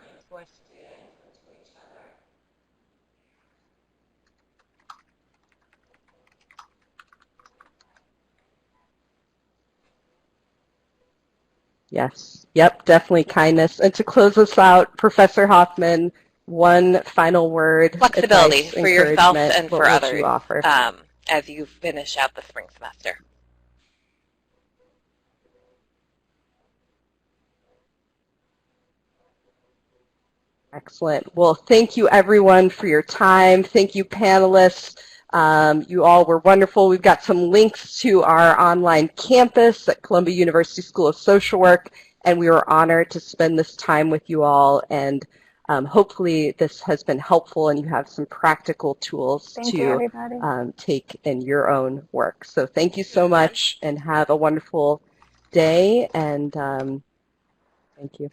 Yes. Yep, definitely kindness. And to close us out, Professor Hoffman, one final word. Flexibility advice, for yourself encouragement. and What for would others you offer? as you finish out the spring semester. Excellent. Well, thank you, everyone, for your time. Thank you, panelists. You all were wonderful. We've got some links to our online campus at Columbia University School of Social Work, and we were honored to spend this time with you all. And hopefully this has been helpful and you have some practical tools to take in your own work. So thank you so much, and have a wonderful day, and thank you.